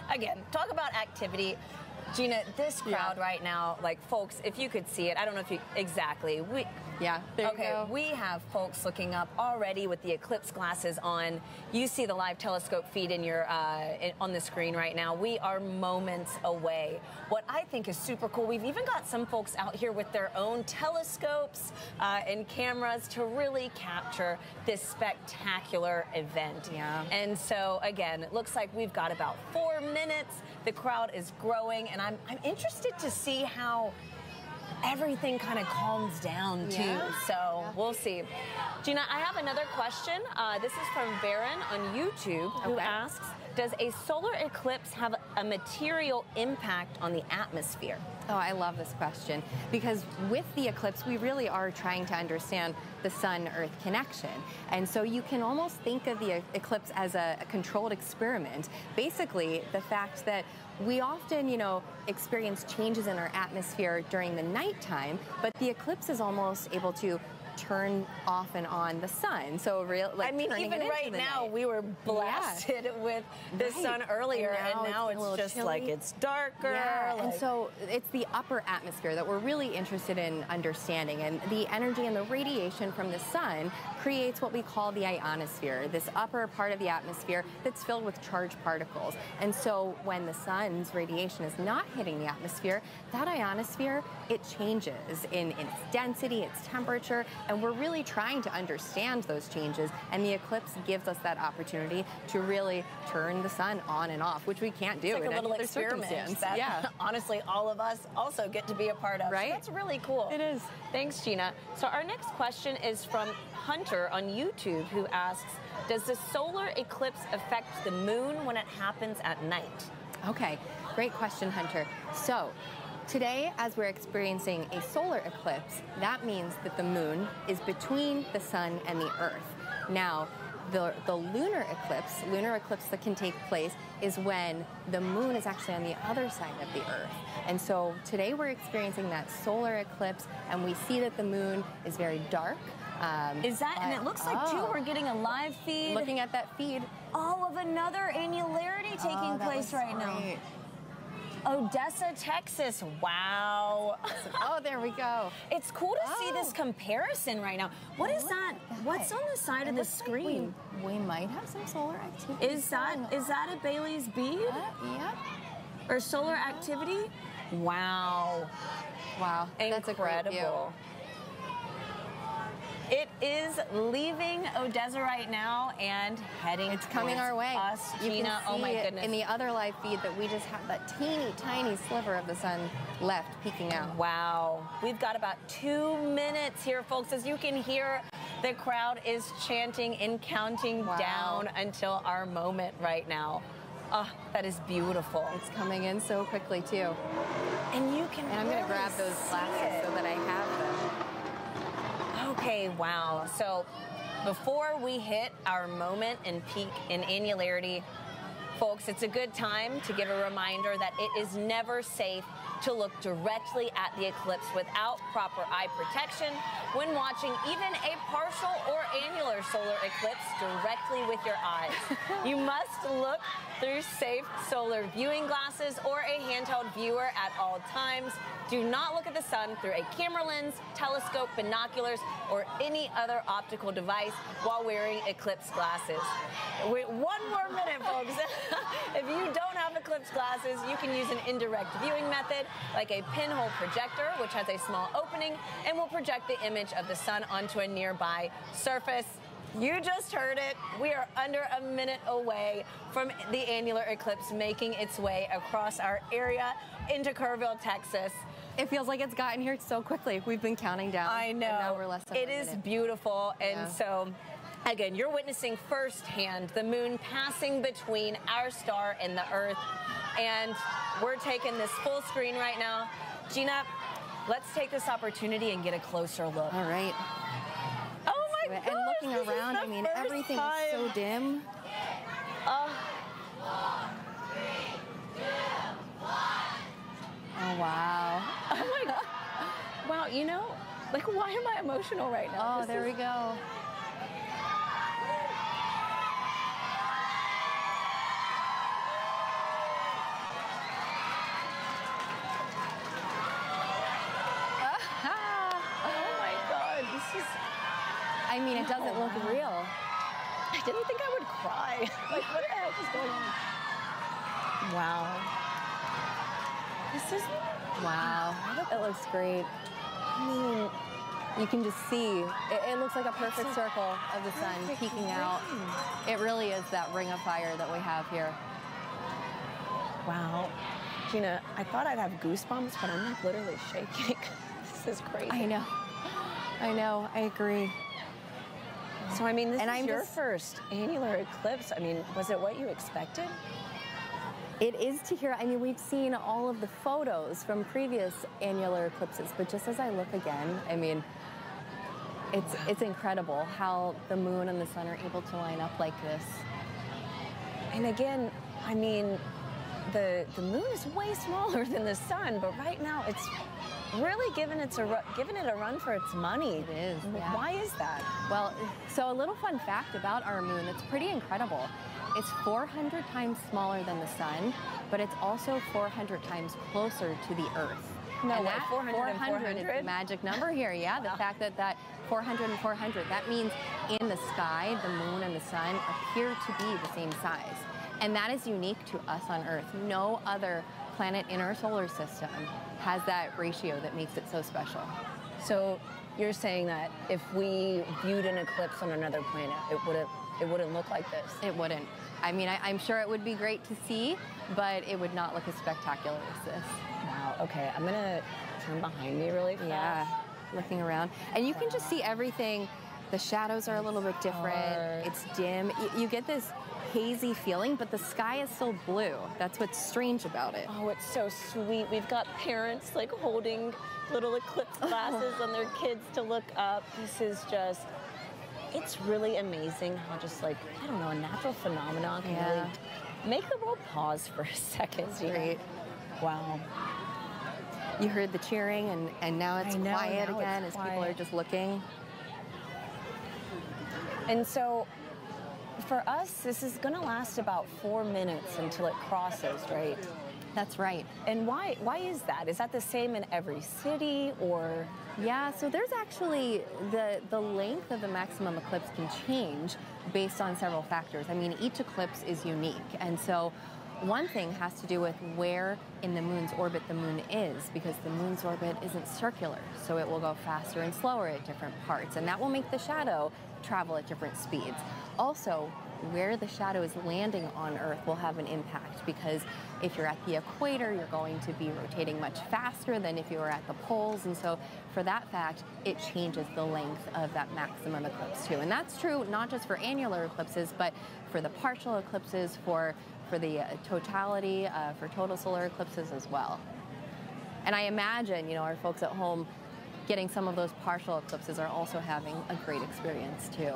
[SPEAKER 1] again, talk about activity. Gina, this crowd right now, like, folks, if you could see it, I don't know if you exactly.
[SPEAKER 2] There you go.
[SPEAKER 1] We have folks looking up already with the Eclipse glasses on. You see the live telescope feed in your on the screen right now. We are moments away. What I think is super cool, we've even got some folks out here with their own telescopes and cameras to really capture this spectacular event.
[SPEAKER 2] Yeah.
[SPEAKER 1] And so, again, it looks like we've got about 4 minutes. The crowd is growing, and I'm interested to see how everything kind of calms down too. So we'll see. Gina, I have another question. This is from Baron on YouTube, who asks, does a solar eclipse have a material impact on the atmosphere?
[SPEAKER 2] Oh, I love this question, because with the eclipse, we really are trying to understand the sun-Earth connection. And so you can almost think of the eclipse as a controlled experiment. Basically, the fact that we often, experience changes in our atmosphere during the nighttime, but the eclipse is almost able to turn off and on the sun. So
[SPEAKER 1] even right now, we were blasted with the sun earlier, and now it's just chilly. Like it's darker.
[SPEAKER 2] Yeah. And so it's the upper atmosphere that we're really interested in understanding, and the energy and the radiation from the sun creates what we call the ionosphere, this upper part of the atmosphere that's filled with charged particles. And so when the sun's radiation is not hitting the atmosphere, that ionosphere, it changes in its density, its temperature, and we're really trying to understand those changes, and the eclipse gives us that opportunity to really turn the sun on and off, which we can't do
[SPEAKER 1] in
[SPEAKER 2] any
[SPEAKER 1] little
[SPEAKER 2] other
[SPEAKER 1] experiment
[SPEAKER 2] circumstance.
[SPEAKER 1] That honestly all of us also get to be a part of.
[SPEAKER 2] Right?
[SPEAKER 1] So that's really cool.
[SPEAKER 2] It is.
[SPEAKER 1] Thanks, Gina. So our next question is from Hunter on YouTube, who asks, does the solar eclipse affect the moon when it happens at night?
[SPEAKER 2] Okay, great question, Hunter. So today, as we're experiencing a solar eclipse, that means that the moon is between the sun and the Earth. Now, the lunar eclipse that can take place is when the moon is actually on the other side of the Earth. And so today we're experiencing that solar eclipse, and we see that the moon is very dark.
[SPEAKER 1] And it looks like, too, we're getting a live feed.
[SPEAKER 2] Looking at that feed.
[SPEAKER 1] All of another annularity taking place right now. Odessa, Texas. Wow.
[SPEAKER 2] Oh, there we go.
[SPEAKER 1] It's cool to see this comparison right now. What is that? What's on the side of the screen?
[SPEAKER 2] Like we might have some solar activity.
[SPEAKER 1] Is that a Bailey's bead?
[SPEAKER 2] Yeah.
[SPEAKER 1] Or solar activity? Wow.
[SPEAKER 2] Wow.
[SPEAKER 1] Incredible.
[SPEAKER 2] That's a great view.
[SPEAKER 1] It is leaving Odessa right now and heading
[SPEAKER 2] It's coming our way.
[SPEAKER 1] Us,
[SPEAKER 2] you
[SPEAKER 1] Gina.
[SPEAKER 2] can see
[SPEAKER 1] oh my goodness.
[SPEAKER 2] In the other live feed that we just have that teeny tiny sliver of the sun left peeking out.
[SPEAKER 1] Wow. We've got about 2 minutes here, folks. As you can hear, the crowd is chanting and counting down until our moment right now. Oh, that is beautiful.
[SPEAKER 2] It's coming in so quickly, too.
[SPEAKER 1] And you can
[SPEAKER 2] I'm going to grab those glasses so that I have them.
[SPEAKER 1] Okay, wow. So before we hit our moment and peak in annularity, folks, it's a good time to give a reminder that it is never safe to look directly at the eclipse without proper eye protection when watching even a partial or annular solar eclipse directly with your eyes. You must look through safe solar viewing glasses or a handheld viewer at all times. Do not look at the sun through a camera lens, telescope, binoculars, or any other optical device while wearing eclipse glasses. Wait, 1 more minute, folks. If you don't have eclipse glasses, you can use an indirect viewing method like a pinhole projector, which has a small opening and will project the image of the sun onto a nearby surface. You just heard it. We are under a minute away from the annular eclipse making its way across our area into Kerrville, Texas.
[SPEAKER 2] It feels like it's gotten here so quickly. We've been counting down.
[SPEAKER 1] I know.
[SPEAKER 2] And now we're less than
[SPEAKER 1] It
[SPEAKER 2] a
[SPEAKER 1] is
[SPEAKER 2] minute.
[SPEAKER 1] beautiful. And
[SPEAKER 2] Yeah.
[SPEAKER 1] so, again, you're witnessing firsthand the moon passing between our star and the Earth. And we're taking this full screen right now. Gina, let's take this opportunity and get a closer look.
[SPEAKER 2] All right.
[SPEAKER 1] Oh my gosh,
[SPEAKER 2] And looking
[SPEAKER 1] this is
[SPEAKER 2] around,
[SPEAKER 1] the
[SPEAKER 2] I mean,
[SPEAKER 1] first
[SPEAKER 2] everything
[SPEAKER 1] time.
[SPEAKER 2] is so dim.
[SPEAKER 1] Oh.
[SPEAKER 2] Oh, wow.
[SPEAKER 1] Oh my God. Wow, you know, like, why am I emotional right now?
[SPEAKER 2] Oh,
[SPEAKER 1] This
[SPEAKER 2] there
[SPEAKER 1] is-
[SPEAKER 2] we go.
[SPEAKER 1] Oh my God, this is...
[SPEAKER 2] I mean, it doesn't look real.
[SPEAKER 1] I didn't think I would cry. Like, what the heck is going on? Wow. This is...
[SPEAKER 2] Wow. It looks great.
[SPEAKER 1] I mean,
[SPEAKER 2] you can just see, it looks like a perfect circle of the sun
[SPEAKER 1] perfect
[SPEAKER 2] peeking out.
[SPEAKER 1] ring.
[SPEAKER 2] It really is that ring of fire that we have here.
[SPEAKER 1] Wow. Gina, I thought I'd have goosebumps, but I'm like literally shaking. This is crazy.
[SPEAKER 2] I know. I know. I agree.
[SPEAKER 1] So, I mean, this
[SPEAKER 2] And
[SPEAKER 1] is
[SPEAKER 2] I'm
[SPEAKER 1] your
[SPEAKER 2] just-
[SPEAKER 1] first annular eclipse. I mean, was it what you expected?
[SPEAKER 2] It is to hear. I mean, we've seen all of the photos from previous annular eclipses, but just as I look again, I mean, it's incredible how the moon and the sun are able to line up like this.
[SPEAKER 1] And again, I mean, the moon is way smaller than the sun, but right now it's really giving it a run for its money.
[SPEAKER 2] It is. Yeah.
[SPEAKER 1] Why is that?
[SPEAKER 2] Well, so a little fun fact about our moon that's pretty incredible. It's 400 times smaller than the sun, but it's also 400 times closer to the Earth.
[SPEAKER 1] No
[SPEAKER 2] and
[SPEAKER 1] way,
[SPEAKER 2] that
[SPEAKER 1] 400 and
[SPEAKER 2] 400 is
[SPEAKER 1] 400?
[SPEAKER 2] the magic number here, yeah. The fact that 400 and 400, that means in the sky, the moon and the sun appear to be the same size. And that is unique to us on Earth. No other planet in our solar system has that ratio that makes it so special.
[SPEAKER 1] So you're saying that if we viewed an eclipse on another planet, it wouldn't look like this?
[SPEAKER 2] It wouldn't. I mean, I'm sure it would be great to see, but it would not look as spectacular as this.
[SPEAKER 1] Wow, okay, I'm gonna turn behind me really fast.
[SPEAKER 2] Yeah, looking around. And you can just see everything. The shadows are a little bit different. It's dim. You get this hazy feeling, but the sky is still blue. That's what's strange about it.
[SPEAKER 1] Oh, it's so sweet. We've got parents like holding little eclipse glasses on their kids to look up. This is just, it's really amazing how just like, I don't know, a natural phenomenon can really make the world pause for a second.
[SPEAKER 2] Great.
[SPEAKER 1] Wow.
[SPEAKER 2] You heard the cheering, and now it's quiet
[SPEAKER 1] now
[SPEAKER 2] again
[SPEAKER 1] it's
[SPEAKER 2] as people
[SPEAKER 1] quiet.
[SPEAKER 2] are just looking.
[SPEAKER 1] And so for us, this is going to last about 4 minutes until it crosses, right?
[SPEAKER 2] That's right.
[SPEAKER 1] And why is that? Is that the same in every city, or?
[SPEAKER 2] Yeah, so there's actually the length of the maximum eclipse can change based on several factors. I mean, each eclipse is unique, and so one thing has to do with where in the moon's orbit the moon is, because the moon's orbit isn't circular, so it will go faster and slower at different parts, and that will make the shadow travel at different speeds. Also, where the shadow is landing on Earth will have an impact, because if you're at the equator, you're going to be rotating much faster than if you were at the poles, and so for that fact, it changes the length of that maximum eclipse too. And that's true not just for annular eclipses, but for the partial eclipses, for the totality, for total solar eclipses as well. And I imagine, our folks at home getting some of those partial eclipses are also having a great experience too.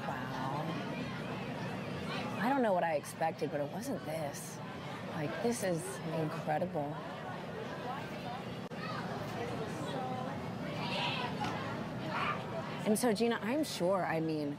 [SPEAKER 1] Wow. I don't know what I expected, but it wasn't this. Like, this is incredible. And so, Gina, I'm sure, I mean,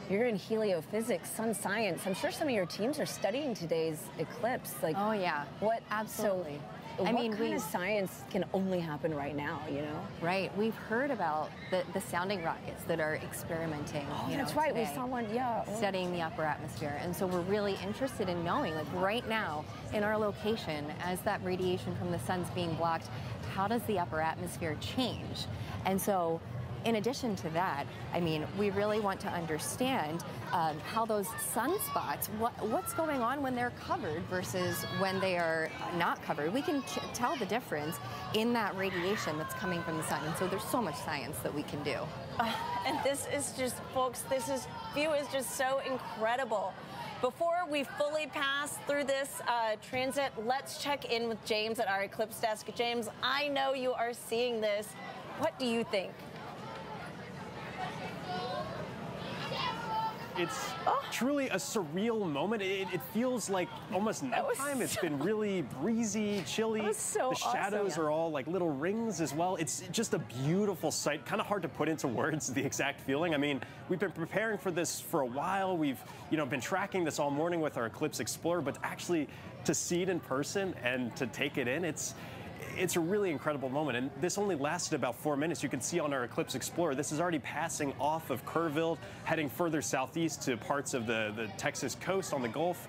[SPEAKER 1] you're in heliophysics, sun science. I'm sure some of your teams are studying today's eclipse. Like,
[SPEAKER 2] oh yeah,
[SPEAKER 1] what?
[SPEAKER 2] Absolutely.
[SPEAKER 1] So what kind of science can only happen right now, you know?
[SPEAKER 2] Right. We've heard about the sounding rockets that are experimenting.
[SPEAKER 1] Oh,
[SPEAKER 2] you
[SPEAKER 1] that's
[SPEAKER 2] know,
[SPEAKER 1] right.
[SPEAKER 2] today,
[SPEAKER 1] We saw one, yeah.
[SPEAKER 2] studying the upper atmosphere. And so we're really interested in knowing, like right now, in our location, as that radiation from the sun's being blocked, how does the upper atmosphere change? And so, in addition to that, I mean, we really want to understand how those sunspots, what's going on when they're covered versus when they are not covered. We can tell the difference in that radiation that's coming from the sun. And so there's so much science that we can do.
[SPEAKER 1] And this is just, folks, view is just so incredible. Before we fully pass through this transit, let's check in with James at our Eclipse desk. James, I know you are seeing this. What do you think?
[SPEAKER 3] It's truly a surreal moment. It feels like almost nighttime. It's been really breezy, chilly. The shadows are all like little rings as well. It's just a beautiful sight. Kind of hard to put into words the exact feeling. I mean, we've been preparing for this for a while. We've, been tracking this all morning with our Eclipse Explorer, but actually to see it in person and to take it in, it's a really incredible moment, and this only lasted about 4 minutes. You can see on our Eclipse Explorer, this is already passing off of Kerrville, heading further southeast to parts of the Texas coast on the Gulf.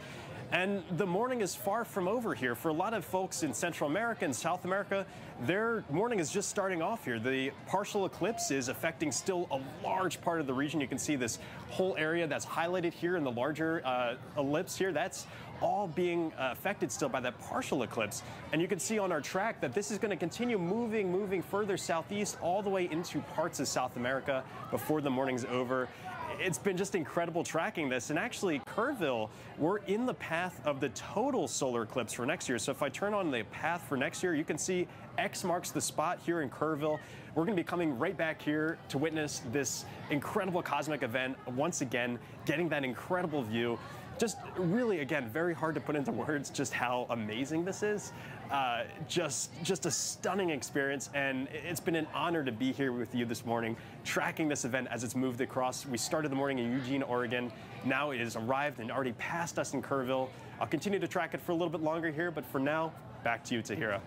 [SPEAKER 3] And the morning is far from over here. For a lot of folks in Central America and South America, their morning is just starting off here. The partial eclipse is affecting still a large part of the region. You can see this whole area that's highlighted here in the larger ellipse here. That's all being affected still by that partial eclipse. And you can see on our track that this is going to continue moving further southeast all the way into parts of South America before the morning's over. It's been just incredible tracking this. And actually, Kerrville, we're in the path of the total solar eclipse for next year. So if I turn on the path for next year, you can see X marks the spot here in Kerrville. We're going to be coming right back here to witness this incredible cosmic event once again, getting that incredible view. Just really, again, very hard to put into words just how amazing this is. Just a stunning experience, and it's been an honor to be here with you this morning, tracking this event as it's moved across. We started the morning in Eugene, Oregon. Now it has arrived and already passed us in Kerrville. I'll continue to track it for a little bit longer here, but for now, back to you, Tahira.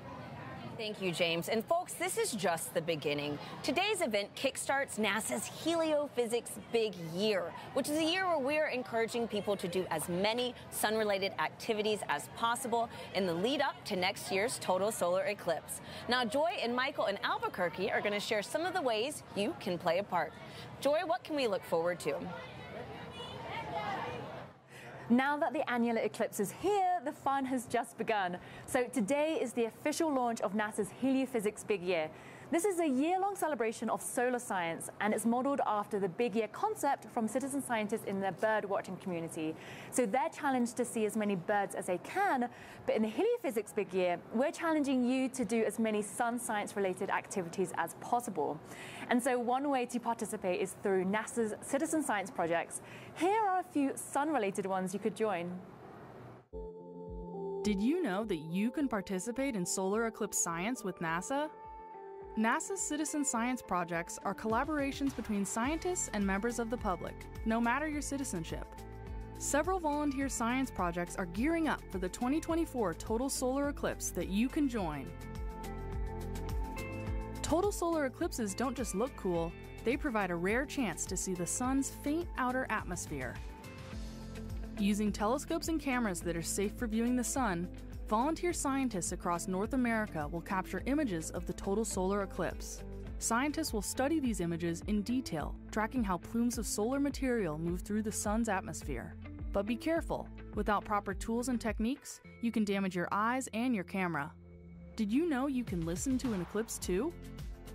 [SPEAKER 1] Thank you, James. And folks, this is just the beginning. Today's event kickstarts NASA's Heliophysics Big Year, which is a year where we're encouraging people to do as many sun-related activities as possible in the lead up to next year's total solar eclipse. Now, Joy and Michael in Albuquerque are going to share some of the ways you can play a part. Joy, what can we look forward to?
[SPEAKER 6] Now that the annular eclipse is here, the fun has just begun. So today is the official launch of NASA's Heliophysics Big Year. This is a year-long celebration of solar science, and it's modeled after the Big Year concept from citizen scientists in the bird watching community. So they're challenged to see as many birds as they can, but in the Heliophysics Big Year, we're challenging you to do as many sun science-related activities as possible. And so one way to participate is through NASA's citizen science projects. Here are a few sun-related ones you could join.
[SPEAKER 10] Did you know that you can participate in solar eclipse science with NASA? NASA's citizen science projects are collaborations between scientists and members of the public, no matter your citizenship. Several volunteer science projects are gearing up for the 2024 total solar eclipse that you can join. Total solar eclipses don't just look cool, they provide a rare chance to see the sun's faint outer atmosphere. Using telescopes and cameras that are safe for viewing the sun, volunteer scientists across North America will capture images of the total solar eclipse. Scientists will study these images in detail, tracking how plumes of solar material move through the sun's atmosphere. But be careful, without proper tools and techniques, you can damage your eyes and your camera. Did you know you can listen to an eclipse too?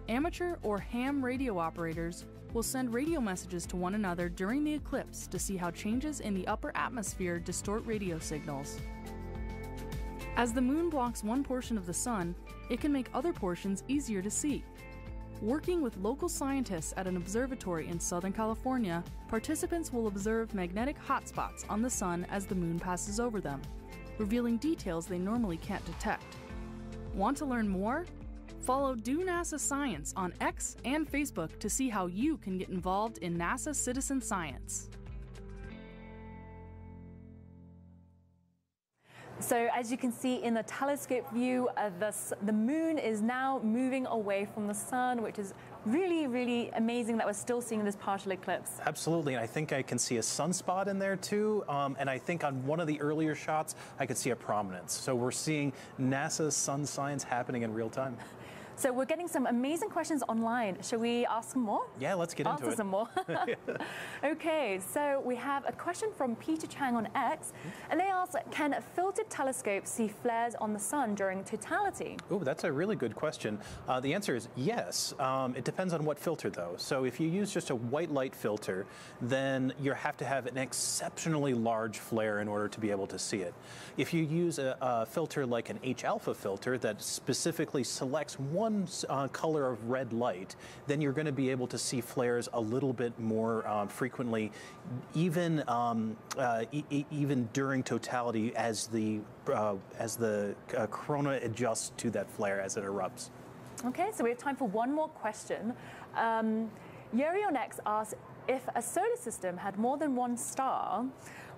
[SPEAKER 10] Amateur or ham radio operators will send radio messages to one another during the eclipse to see how changes in the upper atmosphere distort radio signals. As the moon blocks one portion of the sun, it can make other portions easier to see. Working with local scientists at an observatory in Southern California, participants will observe magnetic hotspots on the sun as the moon passes over them, revealing details they normally can't detect. Want to learn more? Follow Do NASA Science on X and Facebook to see how you can get involved in NASA citizen science.
[SPEAKER 6] So as you can see in the telescope view, the moon is now moving away from the sun, which is really, really amazing that we're still seeing this partial eclipse.
[SPEAKER 7] Absolutely, and I think I can see a sunspot in there too, and I think on one of the earlier shots, I could see a prominence. So we're seeing NASA's sun science happening in real time.
[SPEAKER 6] So we're getting some amazing questions online. Shall we ask some more?
[SPEAKER 7] Yeah, let's get into it.
[SPEAKER 6] Answer some more. Okay, so we have a question from Peter Chang on X, and they ask, can a filtered telescope see flares on the sun during totality?
[SPEAKER 7] Oh, that's a really good question. The answer is yes. It depends on what filter, though. So if you use just a white light filter, then you have to have an exceptionally large flare in order to be able to see it. If you use a filter like an H-alpha filter that specifically selects one color of red light, then you're going to be able to see flares a little bit more frequently, even even during totality as the corona adjusts to that flare as it erupts.
[SPEAKER 6] Okay, so we have time for one more question. Yuri on X asks, if a solar system had more than one star,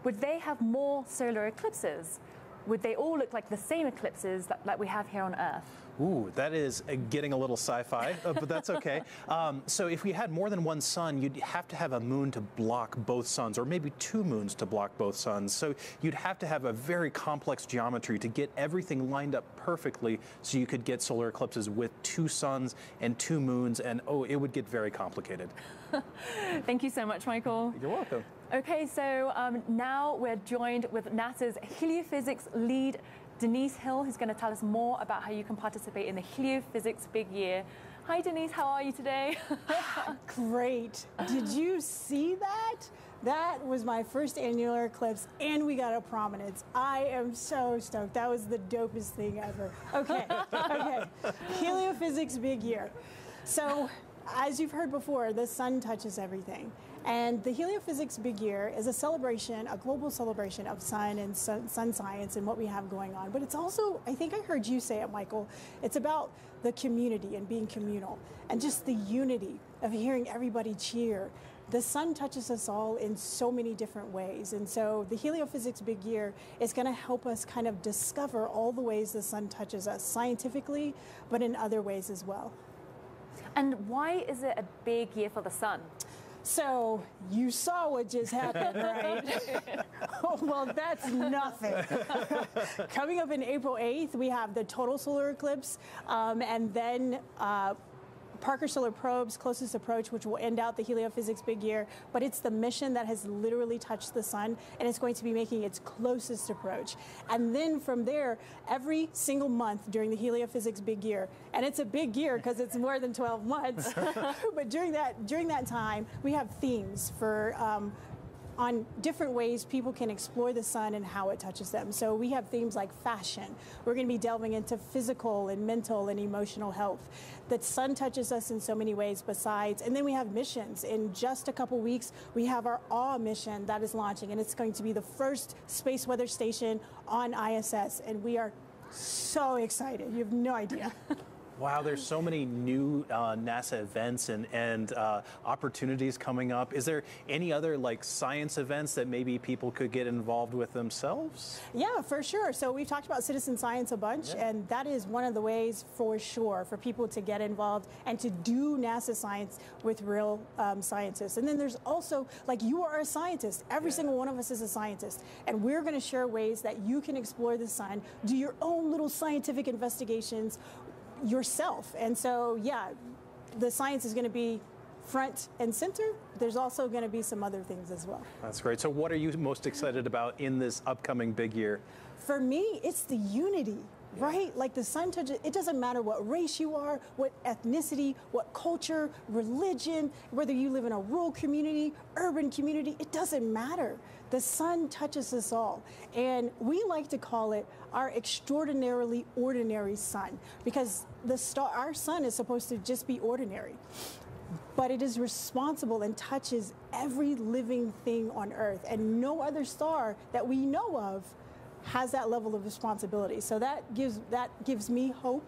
[SPEAKER 6] would they have more solar eclipses? Would they all look like the same eclipses that we have here on Earth?
[SPEAKER 7] Ooh, that is getting a little sci-fi, but that's okay. So if we had more than one sun, you'd have to have a moon to block both suns, or maybe two moons to block both suns. So you'd have to have a very complex geometry to get everything lined up perfectly so you could get solar eclipses with two suns and two moons, and oh, it would get very complicated.
[SPEAKER 6] Thank you so much, Michael.
[SPEAKER 7] You're welcome.
[SPEAKER 6] Okay, so now we're joined with NASA's heliophysics lead, Denise Hill, who's going to tell us more about how you can participate in the Heliophysics Big Year. Hi, Denise. How are you today?
[SPEAKER 11] Great. Did you see that? That was my first annular eclipse, and we got a prominence. I am so stoked. That was the dopest thing ever. Okay, okay. Heliophysics Big Year. So, as you've heard before, the sun touches everything. And the Heliophysics Big Year is a celebration, a global celebration of sun and sun science and what we have going on. But it's also, I think I heard you say it, Michael, it's about the community and being communal and just the unity of hearing everybody cheer. The sun touches us all in so many different ways. And so the Heliophysics Big Year is going to help us kind of discover all the ways the sun touches us scientifically, but in other ways as well.
[SPEAKER 6] And why is it a big year for the sun?
[SPEAKER 11] So you saw what just happened, right? Oh, well, that's nothing. Coming up in April 8th, we have the total solar eclipse, and then Parker Solar Probe's closest approach, which will end out the Heliophysics Big Year, but it's the mission that has literally touched the sun, and it's going to be making its closest approach. And then from there, every single month during the Heliophysics Big Year, and it's a big year because it's more than 12 months, but during that time, we have themes for on different ways people can explore the sun and how it touches them. So we have themes like fashion. We're going to be delving into physical and mental and emotional health. The sun touches us in so many ways besides. And then we have missions. In just a couple weeks, we have our AWE mission that is launching, and it's going to be the first space weather station on ISS. And we are so excited. You have no idea.
[SPEAKER 7] Wow, there's so many new NASA events and opportunities coming up. Is there any other like science events that maybe people could get involved with themselves?
[SPEAKER 11] Yeah, for sure. So we've talked about citizen science a bunch, and that is one of the ways for sure for people to get involved and to do NASA science with real scientists. And then there's also, like, you are a scientist. Every single one of us is a scientist. And we're going to share ways that you can explore the sun, do your own little scientific investigations yourself. And so, yeah, the science is going to be front and center. There's also going to be some other things as well.
[SPEAKER 7] That's great. So what are you most excited about in this upcoming big year?
[SPEAKER 11] For me, it's the unity, right? Like the sun touches, it doesn't matter what race you are, what ethnicity, what culture, religion, whether you live in a rural community, urban community, it doesn't matter. The sun touches us all. And we like to call it our extraordinarily ordinary sun, because our sun is supposed to just be ordinary. But it is responsible and touches every living thing on Earth. And no other star that we know of has that level of responsibility. So that gives me hope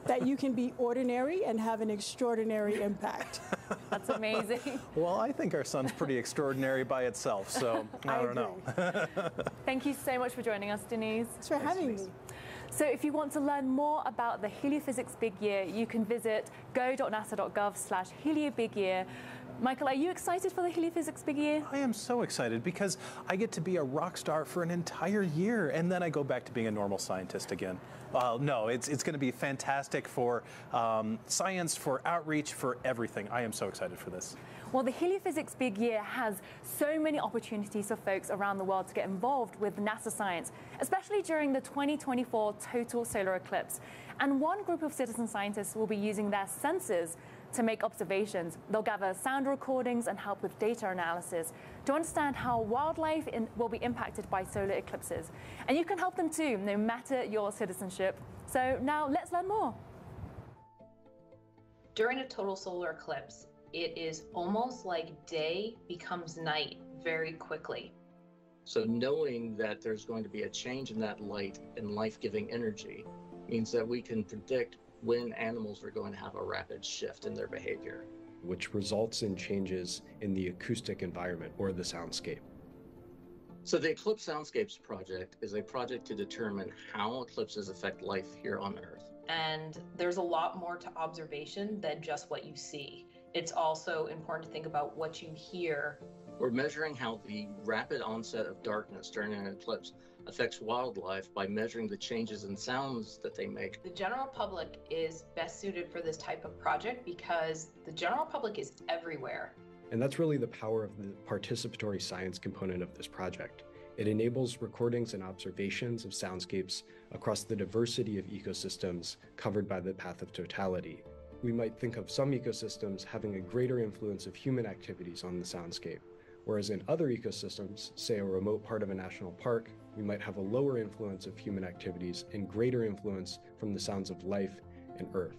[SPEAKER 11] that you can be ordinary and have an extraordinary impact.
[SPEAKER 6] That's amazing.
[SPEAKER 7] Well, I think our sun's pretty extraordinary by itself, so I don't know.
[SPEAKER 6] Thank you so much for joining us, Denise.
[SPEAKER 11] Thanks for having me.
[SPEAKER 6] So if you want to learn more about the Heliophysics Big Year, you can visit go.nasa.gov/heliobigyear. Michael, are you excited for the Heliophysics Big Year?
[SPEAKER 7] I am so excited because I get to be a rock star for an entire year, and then I go back to being a normal scientist again. No, it's going to be fantastic for science, for outreach, for everything. I am so excited for this.
[SPEAKER 6] Well, the Heliophysics Big Year has so many opportunities for folks around the world to get involved with NASA science, especially during the 2024 total solar eclipse. And one group of citizen scientists will be using their sensors to make observations. They'll gather sound recordings and help with data analysis to understand how wildlife will be impacted by solar eclipses. And you can help them too, no matter your citizenship. So now let's learn more.
[SPEAKER 12] During a total solar eclipse, it is almost like day becomes night very quickly.
[SPEAKER 13] So knowing that there's going to be a change in that light and life-giving energy means that we can predict when animals are going to have a rapid shift in their behavior,
[SPEAKER 14] which results in changes in the acoustic environment or the soundscape.
[SPEAKER 13] So the Eclipse Soundscapes project is a project to determine how eclipses affect life here on Earth.
[SPEAKER 12] And there's a lot more to observation than just what you see. It's also important to think about what you hear.
[SPEAKER 13] We're measuring how the rapid onset of darkness during an eclipse affects wildlife by measuring the changes in sounds that they make.
[SPEAKER 12] The general public is best suited for this type of project because the general public is everywhere.
[SPEAKER 14] And that's really the power of the participatory science component of this project. It enables recordings and observations of soundscapes across the diversity of ecosystems covered by the path of totality. We might think of some ecosystems having a greater influence of human activities on the soundscape, whereas in other ecosystems, say a remote part of a national park, we might have a lower influence of human activities and greater influence from the sounds of life and Earth.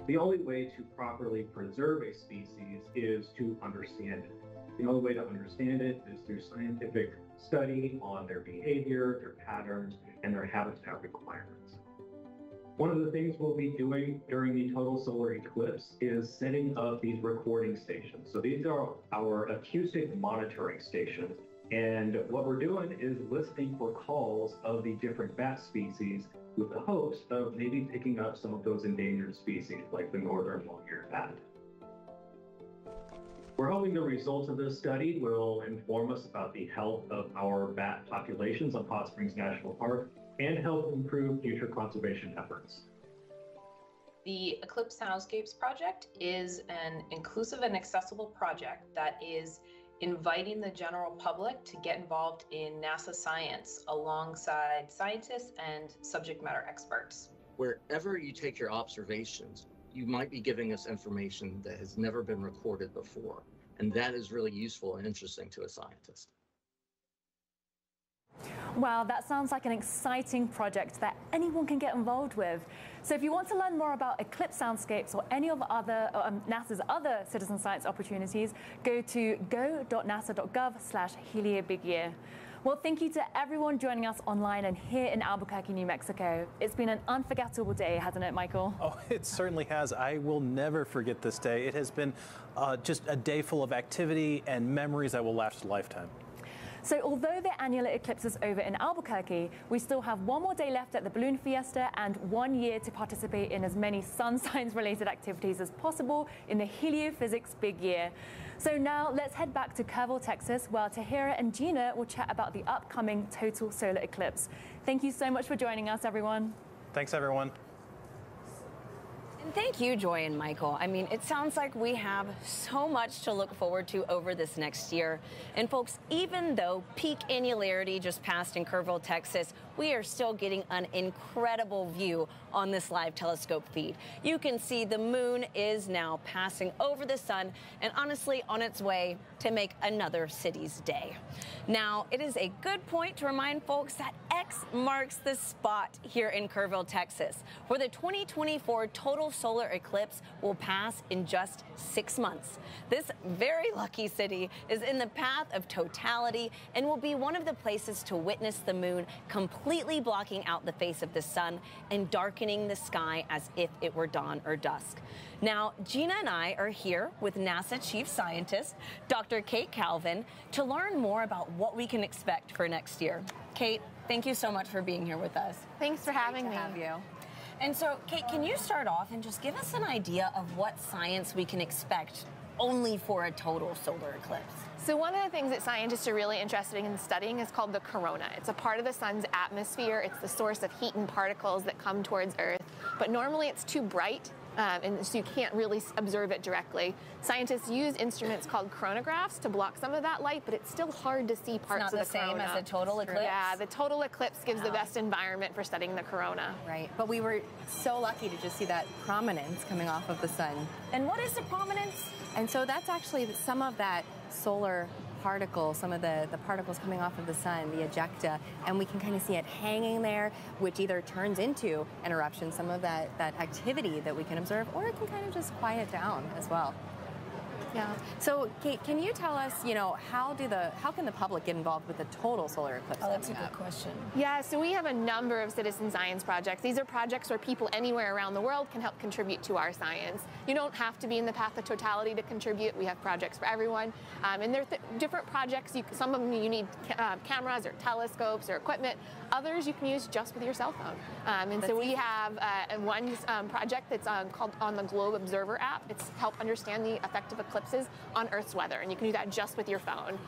[SPEAKER 15] The only way to properly preserve a species is to understand it. The only way to understand it is through scientific study on their behavior, their patterns, and their habitat requirements. One of the things we'll be doing during the total solar eclipse is setting up these recording stations. So these are our acoustic monitoring stations. And what we're doing is listening for calls of the different bat species with the hopes of maybe picking up some of those endangered species like the northern long-eared bat. We're hoping the results of this study will inform us about the health of our bat populations on Hot Springs National Park and help improve future conservation efforts.
[SPEAKER 12] The Eclipse Soundscapes project is an inclusive and accessible project that is inviting the general public to get involved in NASA science alongside scientists and subject matter experts.
[SPEAKER 13] Wherever you take your observations, you might be giving us information that has never been recorded before. And that is really useful and interesting to a scientist.
[SPEAKER 6] Wow, that sounds like an exciting project that anyone can get involved with. So if you want to learn more about Eclipse Soundscapes or any of other NASA's other citizen science opportunities, go to go.nasa.gov/heliobigyear. Well, thank you to everyone joining us online and here in Albuquerque, New Mexico. It's been an unforgettable day, hasn't it, Michael?
[SPEAKER 7] Oh, it certainly has. I will never forget this day. It has been just a day full of activity and memories that will last a lifetime.
[SPEAKER 6] So although the annular eclipse is over in Albuquerque, we still have one more day left at the Balloon Fiesta and 1 year to participate in as many sun science-related activities as possible in the Heliophysics Big Year. So now let's head back to Kerrville, Texas, where Tahira and Gina will chat about the upcoming total solar eclipse. Thank you so much for joining us, everyone.
[SPEAKER 7] Thanks, everyone.
[SPEAKER 1] And thank you, Joy and Michael. I mean, it sounds like we have so much to look forward to over this next year. And folks, even though peak annularity just passed in Kerrville, Texas, we are still getting an incredible view on this live telescope feed. You can see the moon is now passing over the sun and honestly on its way to make another city's day. Now, it is a good point to remind folks that X marks the spot here in Kerrville, Texas, where the 2024 total solar eclipse will pass in just 6 months. This very lucky city is in the path of totality and will be one of the places to witness the moon completely blocking out the face of the sun and darkening the sky as if it were dawn or dusk. Now, Gina and I are here with NASA Chief Scientist, Dr. Kate Calvin, to learn more about what we can expect for next year. Kate, thank you so much for being here with us.
[SPEAKER 2] Thanks for having me.
[SPEAKER 1] And so, Kate, can you start off and just give us an idea of what science we can expect only for a total solar eclipse?
[SPEAKER 16] So one of the things that scientists are really interested in studying is called the corona. It's a part of the sun's atmosphere. It's the source of heat and particles that come towards Earth. But normally it's too bright, and so you can't really observe it directly. Scientists use instruments called chronographs to block some of that light, but it's still hard to see parts of the corona.
[SPEAKER 1] It's not the same as a total eclipse?
[SPEAKER 16] Yeah, the total eclipse gives the best environment for studying the corona.
[SPEAKER 2] Right, but we were so lucky to just see that prominence coming off of the sun.
[SPEAKER 1] And what is the prominence?
[SPEAKER 2] And so that's actually some of that solar particles, some of the particles coming off of the sun, the ejecta, and we can kind of see it hanging there, which either turns into an eruption, some of that activity that we can observe, or it can kind of just quiet down as well. Yeah. So, Kate, can you tell us, how can the public get involved with the total solar eclipse?
[SPEAKER 1] Oh, that's a good question.
[SPEAKER 16] Yeah, so we have a number of citizen science projects. These are projects where people anywhere around the world can help contribute to our science. You don't have to be in the path of totality to contribute. We have projects for everyone. And they're different projects. Some of them you need cameras or telescopes or equipment. Others you can use just with your cell phone. And so we have one project that's called on the Globe Observer app. It's to help understand the effect of eclipses on Earth's weather, and you can do that just with your phone.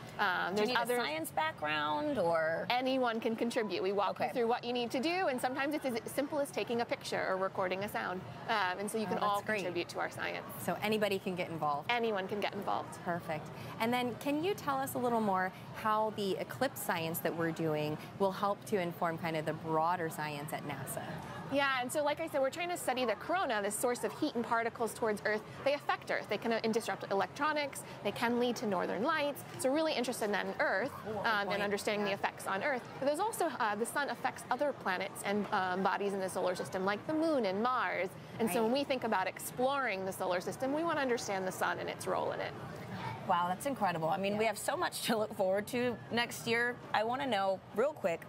[SPEAKER 1] Do you need a science background, or?
[SPEAKER 16] Anyone can contribute. We walk you through what you need to do, and sometimes it's as simple as taking a picture or recording a sound. And so you can all contribute to our science.
[SPEAKER 2] So anybody can get involved?
[SPEAKER 16] Anyone can get involved.
[SPEAKER 2] Perfect. And then can you tell us a little more how the eclipse science that we're doing will help to inform kind of the broader science at NASA?
[SPEAKER 16] Yeah, and so like I said, we're trying to study the corona, this source of heat and particles towards Earth. They affect Earth. They can disrupt electronics. They can lead to northern lights. So we're really interested in Earth and understanding the effects on Earth. But there's also the sun affects other planets and bodies in the solar system, like the moon and Mars. And so when we think about exploring the solar system, we want to understand the sun and its role in it.
[SPEAKER 1] Wow, that's incredible. I mean, we have so much to look forward to next year. I want to know, real quick,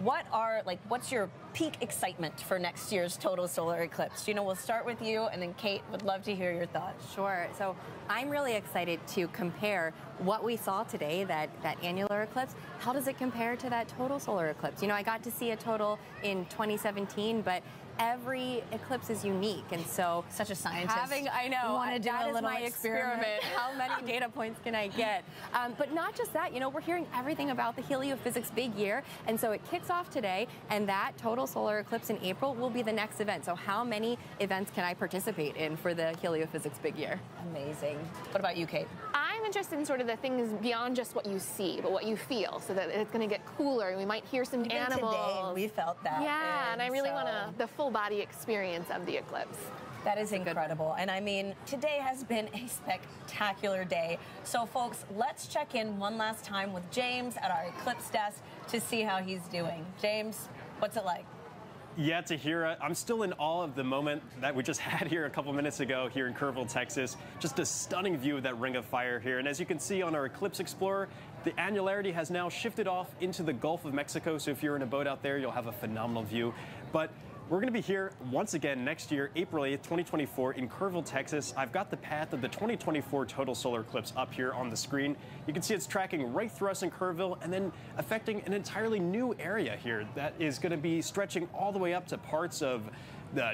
[SPEAKER 1] what's your peak excitement for next year's total solar eclipse? We'll start with you, and then Kate would love to hear your thoughts.
[SPEAKER 2] Sure. So I'm really excited to compare what we saw today, that annular eclipse. How does it compare to that total solar eclipse? I got to see a total in 2017, but every eclipse is unique, and so
[SPEAKER 1] such a scientist.
[SPEAKER 2] I know,
[SPEAKER 1] want to do
[SPEAKER 2] that
[SPEAKER 1] a
[SPEAKER 2] is
[SPEAKER 1] little
[SPEAKER 2] my experiment. How many data points can I get? But not just that. We're hearing everything about the heliophysics big year, and so it kicks off today, and that total solar eclipse in April will be the next event. So how many events can I participate in for the heliophysics big year?
[SPEAKER 1] Amazing. What about you, Kate?
[SPEAKER 16] I'm interested in sort of the things beyond just what you see, but what you feel, so that it's going to get cooler, and we might hear some animals.
[SPEAKER 1] Today, we felt that.
[SPEAKER 16] Yeah, and I really want the full body experience of the eclipse.
[SPEAKER 1] That is incredible. And I mean, today has been a spectacular day. So folks, let's check in one last time with James at our eclipse desk to see how he's doing. James, what's it like?
[SPEAKER 3] Yeah, Tahira, I'm still in awe of the moment that we just had here a couple minutes ago here in Kerrville, Texas. Just a stunning view of that ring of fire here. And as you can see on our Eclipse Explorer, the annularity has now shifted off into the Gulf of Mexico. So if you're in a boat out there, you'll have a phenomenal view. But we're going to be here once again next year, April 8th, 2024 in Kerrville, Texas. I've got the path of the 2024 total solar eclipse up here on the screen. You can see it's tracking right through us in Kerrville and then affecting an entirely new area here that is going to be stretching all the way up to parts of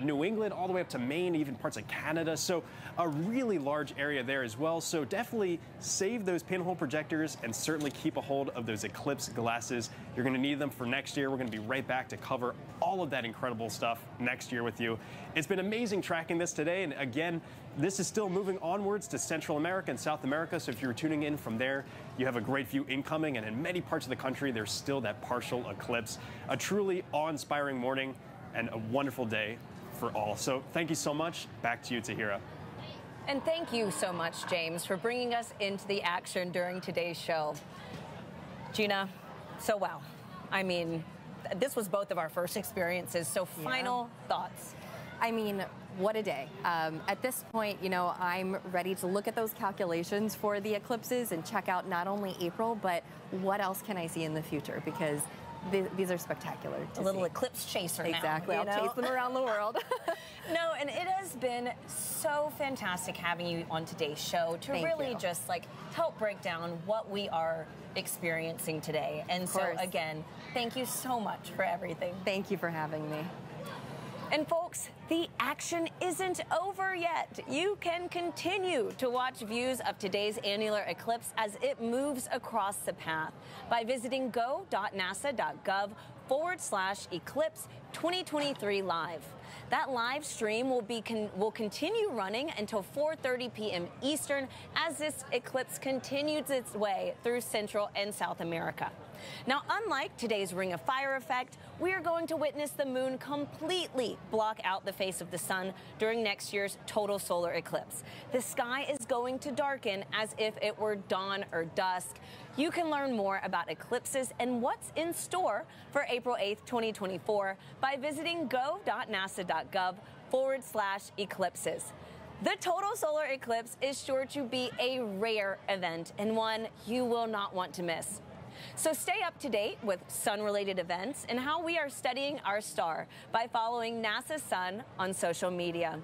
[SPEAKER 3] New England, all the way up to Maine, even parts of Canada. So a really large area there as well. So definitely save those pinhole projectors and certainly keep a hold of those Eclipse glasses. You're going to need them for next year. We're going to be right back to cover all of that incredible stuff next year with you. It's been amazing tracking this today. And again, this is still moving onwards to Central America and South America. So if you're tuning in from there, you have a great view incoming. And in many parts of the country, there's still that partial eclipse. A truly awe-inspiring morning and a wonderful day for all. So thank you so much. Back to you, Tahira.
[SPEAKER 1] And thank you so much, James, for bringing us into the action during today's show. Gina, so wow. I mean, this was both of our first experiences. So final thoughts.
[SPEAKER 2] I mean, what a day. At this point, you know, I'm ready to look at those calculations for the eclipses and check out not only April, but what else can I see in the future, because these are spectacular.
[SPEAKER 1] A little eclipse chaser now.
[SPEAKER 2] Exactly. I'll chase them around the world.
[SPEAKER 1] No, and it has been so fantastic having you on today's show to really just like help break down what we are experiencing today. And so again, thank you so much for everything.
[SPEAKER 2] Thank you for having me.
[SPEAKER 1] And folks, the action isn't over yet. You can continue to watch views of today's annular eclipse as it moves across the path by visiting go.nasa.gov/eclipse 2023 live. That live stream will continue running until 4:30 p.m. Eastern as this eclipse continues its way through Central and South America. Now, unlike today's Ring of Fire effect, we are going to witness the moon completely block out the face of the sun during next year's total solar eclipse. The sky is going to darken as if it were dawn or dusk. You can learn more about eclipses and what's in store for April 8th, 2024 by visiting go.nasa.gov/eclipses. The total solar eclipse is sure to be a rare event and one you will not want to miss. So stay up to date with sun-related events and how we are studying our star by following NASA Sun on social media.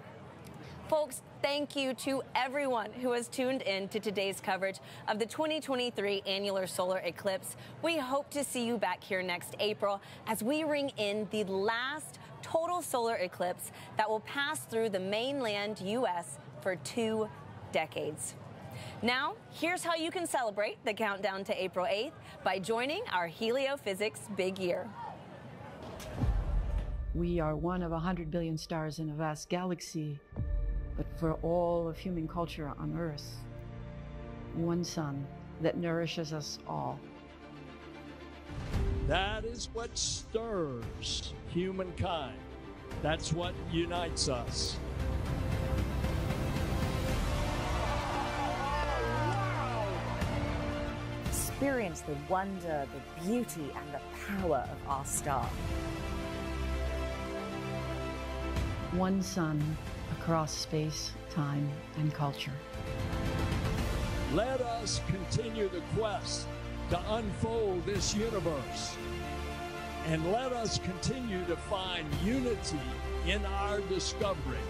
[SPEAKER 1] Folks, thank you to everyone who has tuned in to today's coverage of the 2023 annular solar eclipse. We hope to see you back here next April as we ring in the last total solar eclipse that will pass through the mainland U.S. for 2 decades. Now, here's how you can celebrate the countdown to April 8th by joining our heliophysics big year.
[SPEAKER 17] We are one of 100 billion stars in a vast galaxy, but for all of human culture on Earth, one sun that nourishes us all.
[SPEAKER 18] That is what stirs humankind. That's what unites us.
[SPEAKER 19] Experience the wonder, the beauty, and the power of our star.
[SPEAKER 17] One sun across space, time, and culture.
[SPEAKER 18] Let us continue the quest to unfold this universe. And let us continue to find unity in our discovery.